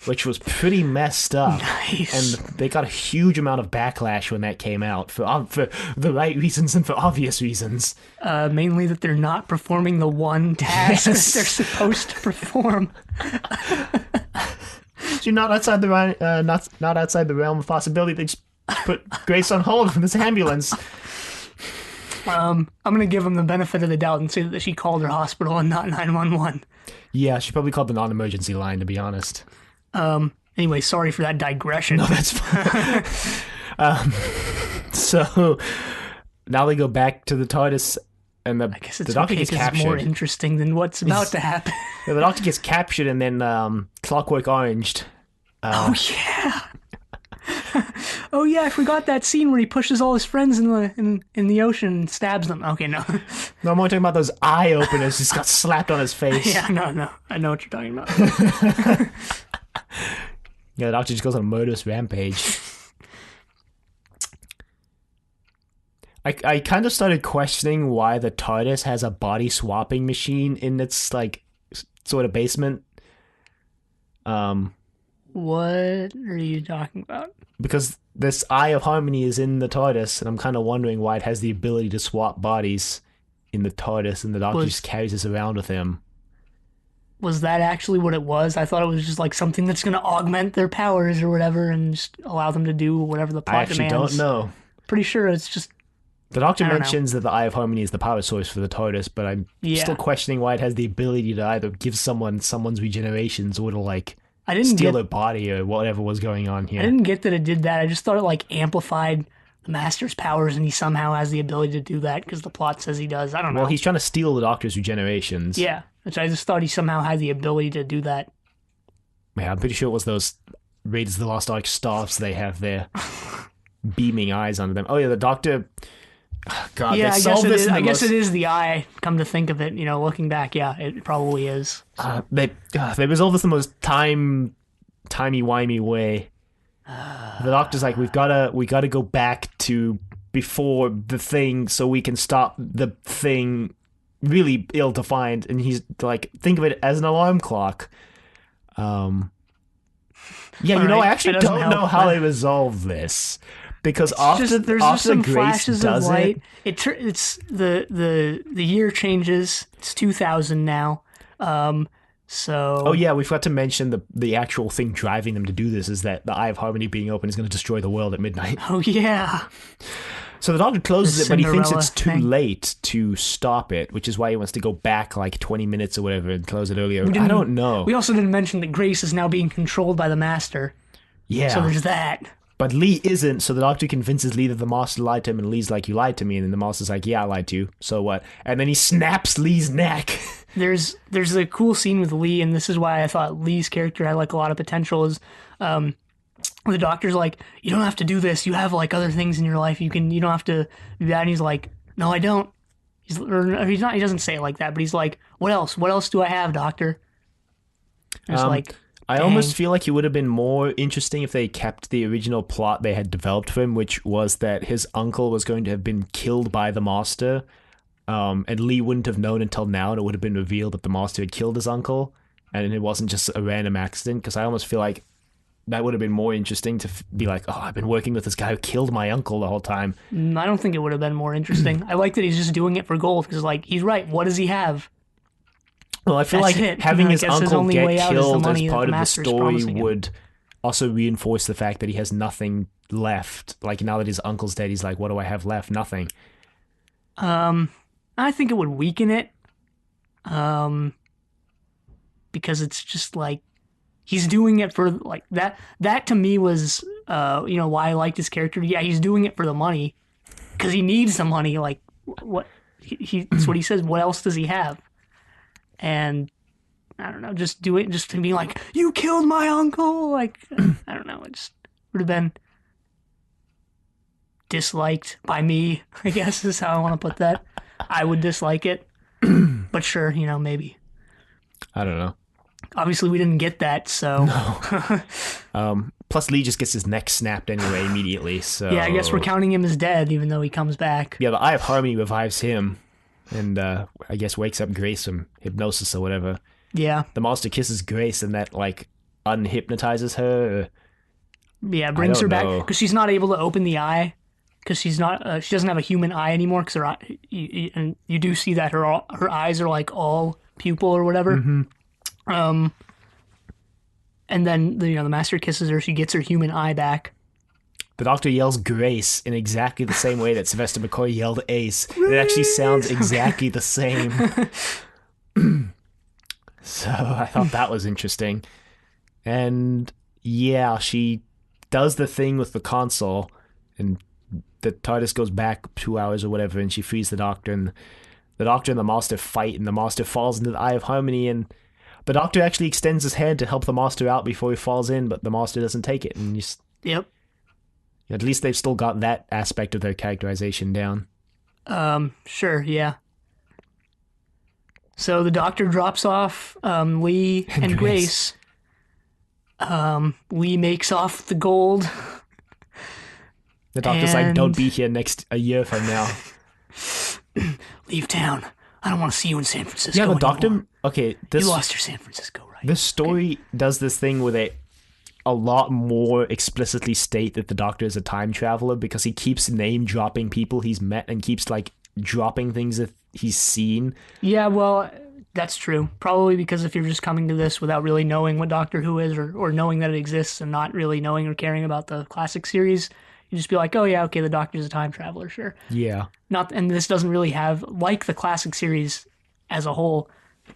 which was pretty messed up. Nice. And they got a huge amount of backlash when that came out, for the right reasons and for obvious reasons. Mainly that they're not performing the one task that they're supposed to perform. So you're not outside the realm of possibility. They just put Grace on hold from this ambulance. I'm going to give them the benefit of the doubt and say that she called her hospital and not 911. Yeah, she probably called the non-emergency line, to be honest. Anyway, sorry for that digression. No, that's fine. So now they go back to the TARDIS, and the Doctor gets captured. It's more interesting than what's about to happen. Yeah, the Doctor gets captured and then Clockwork Oranged. Oh, yeah. Oh yeah, I forgot that scene where he pushes all his friends in the ocean and stabs them. Okay, no. No, I'm only talking about those eye openers. He's got slapped on his face. Yeah, no. I know what you're talking about. Yeah, the Doctor just goes on a murderous rampage. I kind of started questioning why the TARDIS has a body swapping machine in its like sort of basement. What are you talking about? Because this Eye of Harmony is in the TARDIS, and I'm kind of wondering why it has the ability to swap bodies in the TARDIS, and the Doctor just carries this around with him. Was that actually what it was? I thought it was just like something that's going to augment their powers or whatever and just allow them to do whatever the plot demands. I actually don't know. Pretty sure it's just... The Doctor mentions that the Eye of Harmony is the power source for the TARDIS, but I'm still questioning why it has the ability to either give someone's regenerations or to like... steal their body or whatever was going on here. I didn't get that it did that. I just thought it like amplified the Master's powers and he somehow has the ability to do that because the plot says he does. I don't know. Well, he's trying to steal the Doctor's regenerations. Yeah, which I just thought he somehow had the ability to do that. Yeah, I'm pretty sure it was those Raiders of the Lost Ark staffs they have there. Beaming eyes under them. Oh yeah, the Doctor... God, yeah, I guess it is the eye, come to think of it. You know, looking back, yeah, it probably is. They resolve this in the most timey-wimey way. The Doctor's like, we gotta go back to before the thing so we can stop the thing really ill-defined. And he's like, think of it as an alarm clock. Yeah, I actually don't know how they resolve this. Because there's just some Grace flashes of light. It's the year changes. It's 2000 now. So Oh yeah, we forgot to mention the actual thing driving them to do this is that the Eye of Harmony being open is going to destroy the world at midnight. oh yeah, So the Doctor closes The it, but he thinks Cinderella it's too thing. late to stop it, which is why he wants to go back like 20 minutes or whatever and close it earlier. I don't know. We also didn't mention that Grace is now being controlled by the Master. Yeah. So there's that. But Lee isn't, so the Doctor convinces Lee that the Master lied to him, and Lee's like, you lied to me, and then the Master's like, yeah, I lied to you, so what? And then he snaps Lee's neck. There's a cool scene with Lee, and this is why I thought Lee's character had like a lot of potential. Is the Doctor's like, you don't have to do this. You have like other things in your life. You don't have to do that. And he's like, no, I don't. He's not. He doesn't say it like that, but he's like, what else? What else do I have, Doctor? And it's like, I dang. almost feel like it would have been more interesting if they kept the original plot they had developed for him, which was that his uncle was going to have been killed by the Master, and Lee wouldn't have known until now, and it would have been revealed that the Master had killed his uncle, and it wasn't just a random accident, because I almost feel like that would have been more interesting to be like, oh, I've been working with this guy who killed my uncle the whole time. I don't think it would have been more interesting. I like that he's just doing it for gold, because like, he's right. What does he have? Well, I feel That's like it. having I his guess his uncle only get way out is the killed as money that part the of the Master's story promising him. would also reinforce the fact that he has nothing left. Like, now that his uncle's dead, he's like, what do I have left? Nothing. I think it would weaken it, because it's just like he's doing it for like that. That to me was, why I liked his character. Yeah, he's doing it for the money, because he needs the money. Like what that's what he says. What else does he have? And I don't know, just do it just to be like, you killed my uncle. Like I don't know, it just would have been disliked by me, I guess is how I want to put that. I would dislike it, but sure, maybe. I don't know. Obviously, we didn't get that, so Plus, Lee just gets his neck snapped anyway immediately, so... yeah, I guess we're counting him as dead, even though he comes back. Yeah, the Eye of Harmony revives him, and I guess wakes up Grace from hypnosis or whatever. Yeah, The Master kisses Grace, and that, like, unhypnotizes her. yeah, brings her back know. because she's not able to open the eye because she doesn't have a human eye anymore. Because and you do see that her eyes are like all pupil or whatever. Mm-hmm. And then the Master kisses her. She gets her human eye back. The Doctor yells Grace in exactly the same way that Sylvester McCoy yelled Ace. It actually sounds exactly the same. So I thought that was interesting. And yeah, she does the thing with the console, and the TARDIS goes back 2 hours or whatever, and she frees the Doctor, and the Doctor and the Master fight, and the Master falls into the Eye of Harmony, and the Doctor actually extends his hand to help the Master out before he falls in, but the Master doesn't take it, and Yep. at least they've still got that aspect of their characterization down. Sure, yeah. So the Doctor drops off Lee and Grace. Lee makes off the gold. The Doctor's like, And- don't be here a year from now. Leave town. I don't want to see you in San Francisco Yeah, the anymore. Doctor... Okay, You lost your San Francisco, right? this story does this thing where they a lot more explicitly state that the Doctor is a time traveler, because he keeps name-dropping people he's met and keeps, like, dropping things that he's seen. Yeah, well, that's true. Probably because if you're just coming to this without really knowing what Doctor Who is, or knowing that it exists and not really knowing or caring about the classic series, you just be like, oh yeah, okay, the Doctor's a time traveler, sure. Yeah. And this doesn't really have, like the classic series as a whole,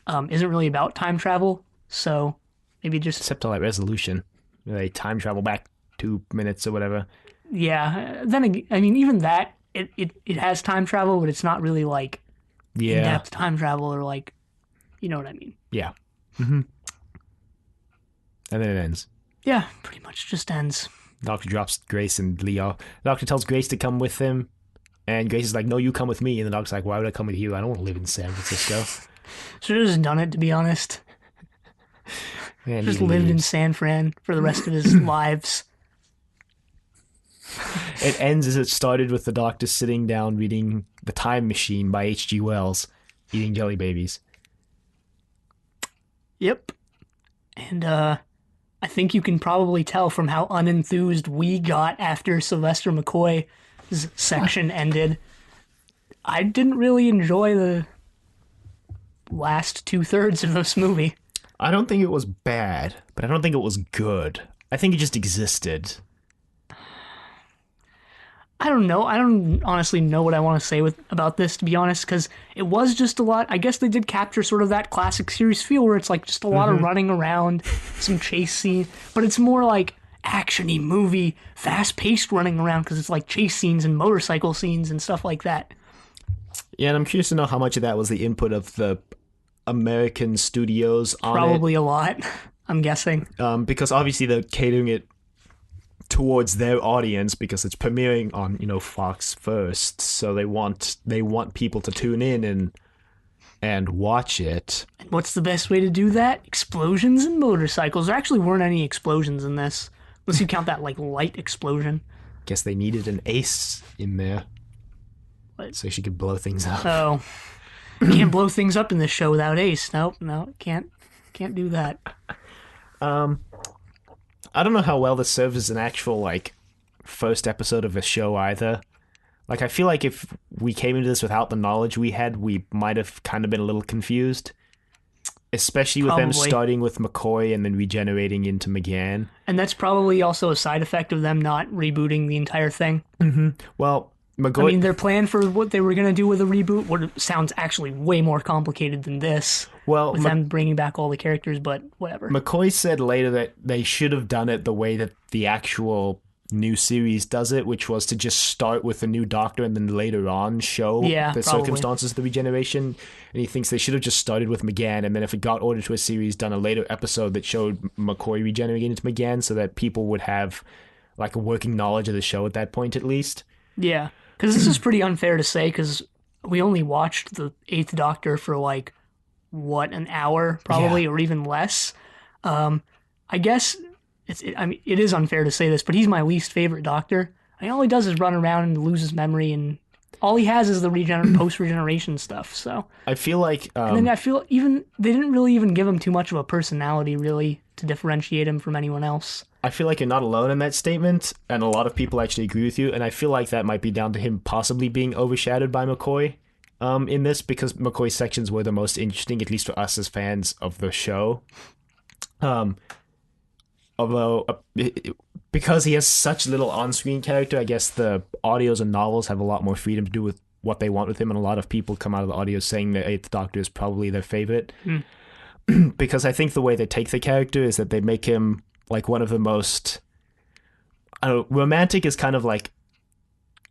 isn't really about time travel, so maybe just... Except to, like, Resolution. They time travel back 2 minutes or whatever. Yeah, then again, I mean, even that, it has time travel, but it's not really, like, Yeah. in-depth time travel, or, like, you know what I mean. Yeah. Mm-hmm. And then it ends. Yeah, pretty much just ends. Doctor drops Grace and Leo. The Doctor tells Grace to come with him, and Grace is like, no, you come with me. And the Doctor's like, why would I come with you? I don't want to live in San Francisco. Should have just done it, to be honest. And Just he lived in leaves. San Fran for the rest of his lives. It ends as it started, with the Doctor sitting down reading The Time Machine by H.G. Wells, eating jelly babies. Yep. And I think you can probably tell from how unenthused we got after Sylvester McCoy's section ended. I didn't really enjoy the last 2/3 of this movie. I don't think it was bad, but I don't think it was good. I think it just existed. I don't know. I don't honestly know what I want to say about this, to be honest, because it was just a lot. I guess they did capture sort of that classic series feel where it's like just a lot of running around, some chase scene, but it's more like action-y movie, fast-paced running around because it's like chase scenes and motorcycle scenes and stuff like that. Yeah, and I'm curious to know how much of that was the input of the American studios on Probably a lot, I'm guessing. because obviously they're catering it towards their audience because it's premiering on, Fox first, so they want people to tune in and watch it. And what's the best way to do that? Explosions and motorcycles. There actually weren't any explosions in this, unless you count that like light explosion. Guess they needed an ace in there. What? So she could blow things up. Oh, can't blow things up in this show without Ace. No, can't do that. I don't know how well this serves as an actual, like, first episode of a show either. Like, I feel like if we came into this without the knowledge we had, we might have kind of been a little confused. Especially with them starting with McCoy and then regenerating into McGann. And that's probably also a side effect of them not rebooting the entire thing. Mm-hmm. Well, McCoy... I mean, their plan for what they were going to do with a reboot sounds actually way more complicated than this. Well, with them bringing back all the characters, but whatever. McCoy said later that they should have done it the way that the actual new series does it, which was to just start with a new Doctor and then later on show the circumstances of the regeneration. And he thinks they should have just started with McGann, and then if it got ordered to a series, done a later episode that showed McCoy regenerating into McGann so that people would have like a working knowledge of the show at that point at least. Yeah, because this is pretty unfair to say because we only watched the 8th Doctor for like, an hour probably, or even less. I guess it is unfair to say this, but he's my least favorite Doctor. I mean, all he does is run around and lose his memory, and all he has is the post-regeneration stuff. So I feel like, and then I feel even they didn't really even give him too much of a personality, really, to differentiate him from anyone else. I feel like you're not alone in that statement, and a lot of people actually agree with you. And I feel like that might be down to him possibly being overshadowed by McCoy. In this, because McCoy's sections were the most interesting, at least for us as fans of the show. Although, because he has such little on-screen character, I guess the audios and novels have a lot more freedom to do with what they want with him, and a lot of people come out of the audio saying the 8th Doctor is probably their favorite. Because I think the way they take the character is that they make him like one of the most... romantic is kind of like...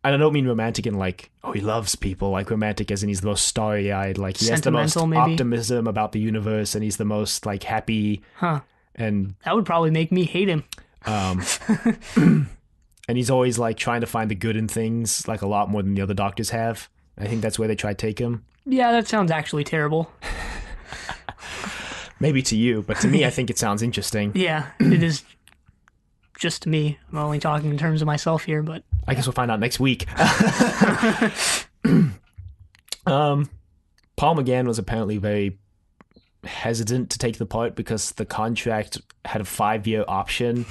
I don't mean romantic in like, oh, he loves people, like romantic as in he's the most starry-eyed, like he has the most optimism about the universe, and he's the most like happy. And that would probably make me hate him. And he's always like trying to find the good in things, like a lot more than the other Doctors have. I think that's where they try to take him. Yeah, that sounds actually terrible. Maybe to you, but to me, I think it sounds interesting. Yeah, it is. Just to me. I'm only talking in terms of myself here, but... I guess we'll find out next week. Paul McGann was apparently very hesitant to take the part because the contract had a 5-year option,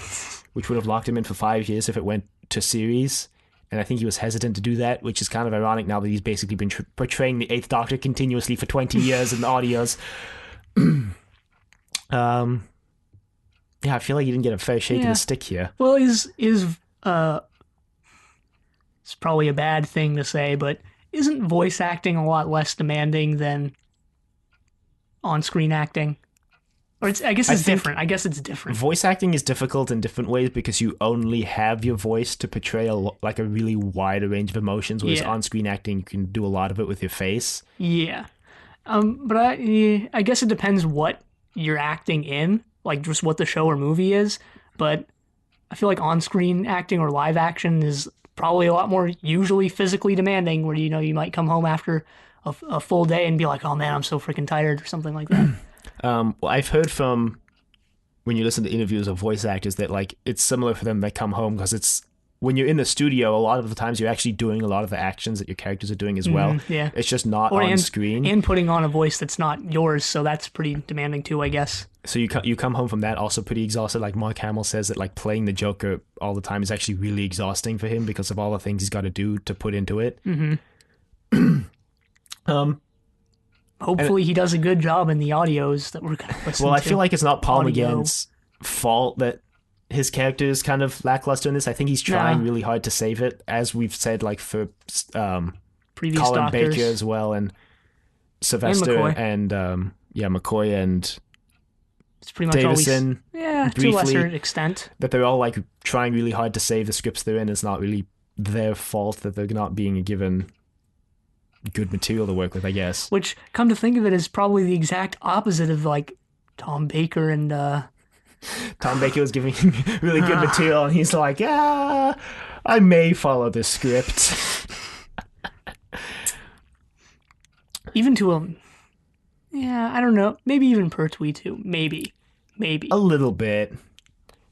which would have locked him in for 5 years if it went to series. And I think he was hesitant to do that, which is kind of ironic now that he's basically been portraying the 8th Doctor continuously for 20 years in the audios. Yeah, I feel like you didn't get a fair shake of the stick here. Well, it's probably a bad thing to say, but isn't voice acting a lot less demanding than on-screen acting? Or I guess it's different. I guess it's different. Voice acting is difficult in different ways because you only have your voice to portray a really wide range of emotions, whereas on-screen acting, you can do a lot of it with your face. Yeah. But I guess it depends what you're acting in, like just what the show or movie is. But I feel like on-screen acting or live action is probably a lot more usually physically demanding, where you might come home after a full day and be like, oh man, I'm so freaking tired, or something like that. Well, I've heard from when you listen to interviews of voice actors that like it's similar for them. They come home because it's when you're in the studio, a lot of the times you're actually doing a lot of the actions that your characters are doing as well. Yeah, it's just not on screen and putting on a voice that's not yours, so that's pretty demanding too, I guess. So you come home from that also pretty exhausted. Like Mark Hamill says that like playing the Joker all the time is actually really exhausting for him because of all the things he's got to do to put into it. Hopefully he does a good job in the audios that we're going to listen to. Well, I feel like it's not Paul Audio. McGann's fault that his character is kind of lackluster in this. I think he's trying really hard to save it, as we've said, like for Previous Colin doctors. Baker as well, and Sylvester McCoy. and McCoy and It's pretty much Davison. always, to a briefly. lesser extent. That they're all like trying really hard to save the scripts they're in. It's not really their fault that they're not being given good material to work with, I guess. Which, come to think of it, is probably the exact opposite of like Tom Baker and Tom Baker was giving really good material, and he's like, I may follow this script. even to a I don't know, maybe even Pertwee too, maybe A little bit.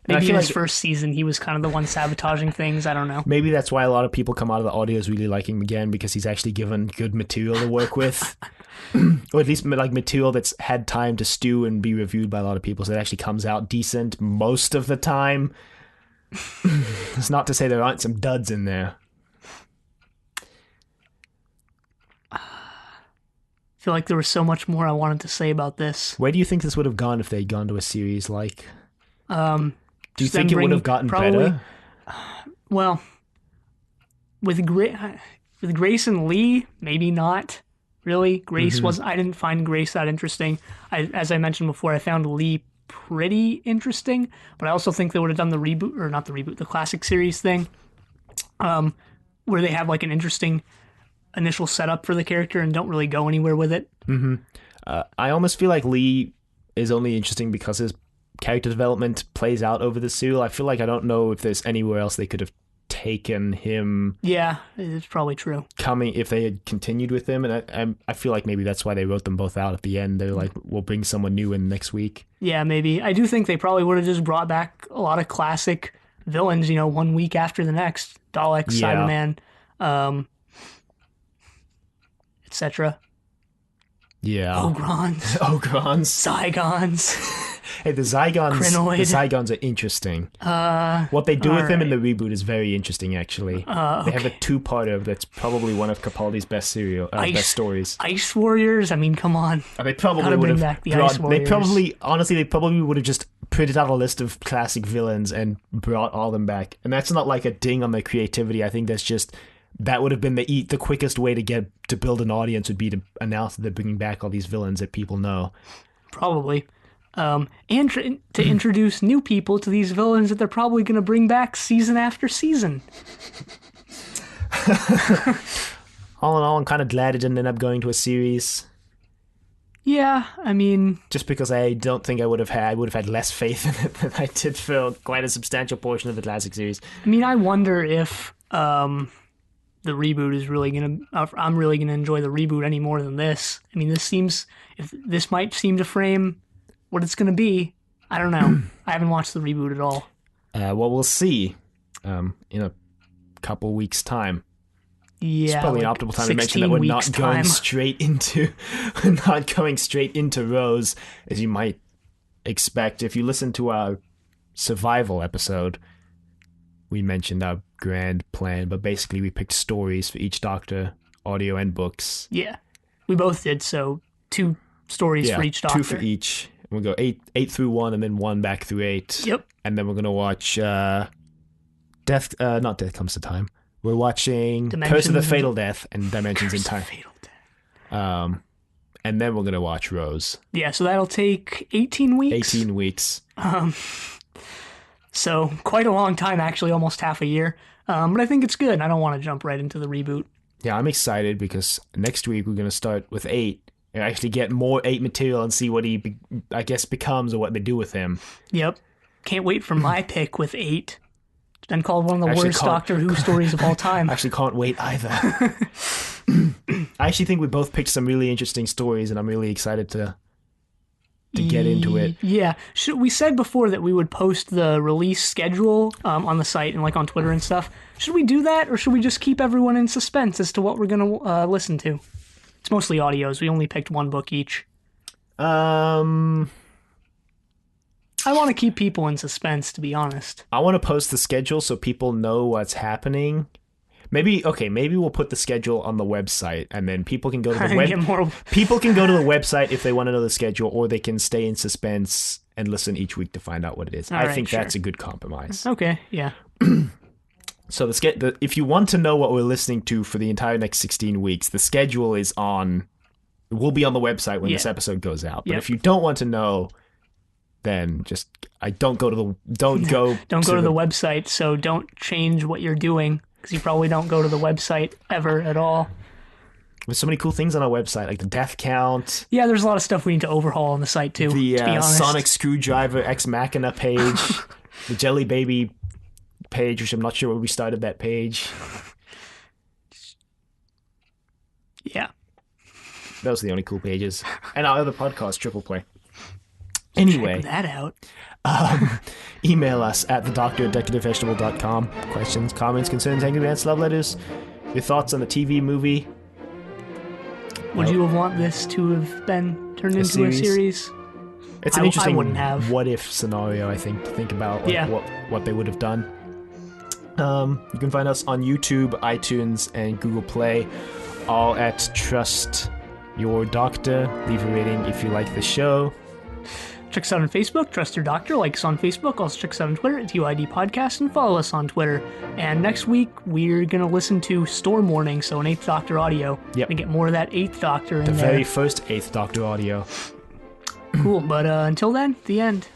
And I maybe feel in his like first season he was kind of the one sabotaging things. I don't know. maybe that's why a lot of people come out of the audios really liking him again, because he's actually given good material to work with. Or at least like material that's had time to stew and be reviewed by a lot of people, so it actually comes out decent most of the time. It's not to say there aren't some duds in there. I feel like there was so much more I wanted to say about this. Where do you think this would have gone if they'd gone to a series like? Do you Just them think it would bring- have gotten probably- better? Well, with Grace and Lee, maybe not. Really, Grace was. I didn't find Grace that interesting. As I mentioned before, I found Lee pretty interesting, but I also think they would have done the reboot, or not the reboot, the classic series thing, where they have like an interesting initial setup for the character and don't really go anywhere with it. I almost feel like Lee is only interesting because his character development plays out over the serial. I feel like I don't know if there's anywhere else they could have taken him Yeah, it's probably true. coming if they had continued with him, and I feel like maybe that's why they wrote them both out at the end. They're like, we'll bring someone new in next week. Yeah, maybe. I do think they probably would have just brought back a lot of classic villains, 1 week after the next. Daleks, Yeah. Cyberman, etc. Yeah. Ogrons, Ogrons. Zygons. Hey, the Zygons. Crinoid. The Zygons are interesting. What they do with them in the reboot is very interesting, actually. They have a two-parter that's probably one of Capaldi's best best stories. Ice Warriors. I mean, come on. They probably Gotta would bring have back the Ice Warriors. They probably would have just printed out a list of classic villains and brought all them back. And that's not like a ding on their creativity. I think that's just that would have been the quickest way to build an audience would be to announce that they're bringing back all these villains that people know. Probably. And to introduce new people to these villains that they're probably going to bring back season after season. All in all, I'm kind of glad it didn't end up going to a series. Yeah, I mean, Just because I don't think I would have had less faith in it than I did for quite a substantial portion of the classic series. I wonder if the reboot is really going to... I'm really going to enjoy the reboot any more than this. I mean, this might seem to frame what it's going to be. I don't know. I haven't watched the reboot at all. Well, we'll see in a couple weeks' time. Yeah, It's probably an optimal time to mention that we're not going straight into Rose, as you might expect. If you listen to our survival episode, we mentioned our grand plan, but basically we picked stories for each Doctor, audio and books. Yeah, we both did. So 2 stories for each Doctor. 2 for each. We'll go 8 through 1, and then 1 back through 8. Yep. And then we're gonna watch not Death Comes to Time. We're watching Curse of the Fatal Death and Dimensions in Time. And then we're gonna watch Rose. Yeah, so that'll take 18 weeks. 18 weeks. So quite a long time, actually, almost half a year. But I think it's good. I don't want to jump right into the reboot. Yeah, I'm excited because next week we're gonna start with 8 and actually get more 8 material and see what he, I guess, becomes or what they do with him. Yep. Can't wait for my pick with 8. It's been called one of the worst Doctor Who stories of all time. Actually can't wait either. I actually think we both picked some really interesting stories, and I'm really excited to get into it. Yeah. We said before that we would post the release schedule on the site and like on Twitter and stuff. Should we do that, or should we just keep everyone in suspense as to what we're going to listen to? It's mostly audios. We only picked 1 book each. I want to keep people in suspense, to be honest. I want to post the schedule so people know what's happening. Maybe we'll put the schedule on the website, and then people can go to the Get more. people can go to the website if they want to know the schedule, or they can stay in suspense and listen each week to find out what it is. All I right, think sure. that's a good compromise. Okay, yeah. So if you want to know what we're listening to for the entire next 16 weeks, the schedule is will be on the website when this episode goes out. But if you don't want to know, then just don't go to the website. So don't change what you're doing, because you probably don't go to the website ever at all. There's so many cool things on our website, like the death count. Yeah, there's a lot of stuff we need to overhaul on the site too. The to be honest. Sonic Screwdriver Ex Machina page, the Jelly Baby page, which I'm not sure where we started that page. Yeah. Those are the only cool pages. And our other podcast, Triple Play. Anyway. Check that out. Email us at thedoctor@decorativevegetable.com. Questions, comments, concerns, angry rants, love letters, your thoughts on the TV movie. Would you want this to have been turned into a series? It's an interesting wouldn't have. what if scenario, I think, to think about what they would have done. You can find us on YouTube, iTunes, and Google Play, all at Trust Your Doctor. Leave a rating if you like the show. Check us out on Facebook, Trust Your Doctor. Like us on Facebook. Also check us out on Twitter at TYD Podcast, and follow us on Twitter. And next week, we're going to listen to Storm Warning, so an 8th Doctor audio. Yep. And get more of that 8th Doctor in the there. very first 8th Doctor audio. Cool, but until then, the end.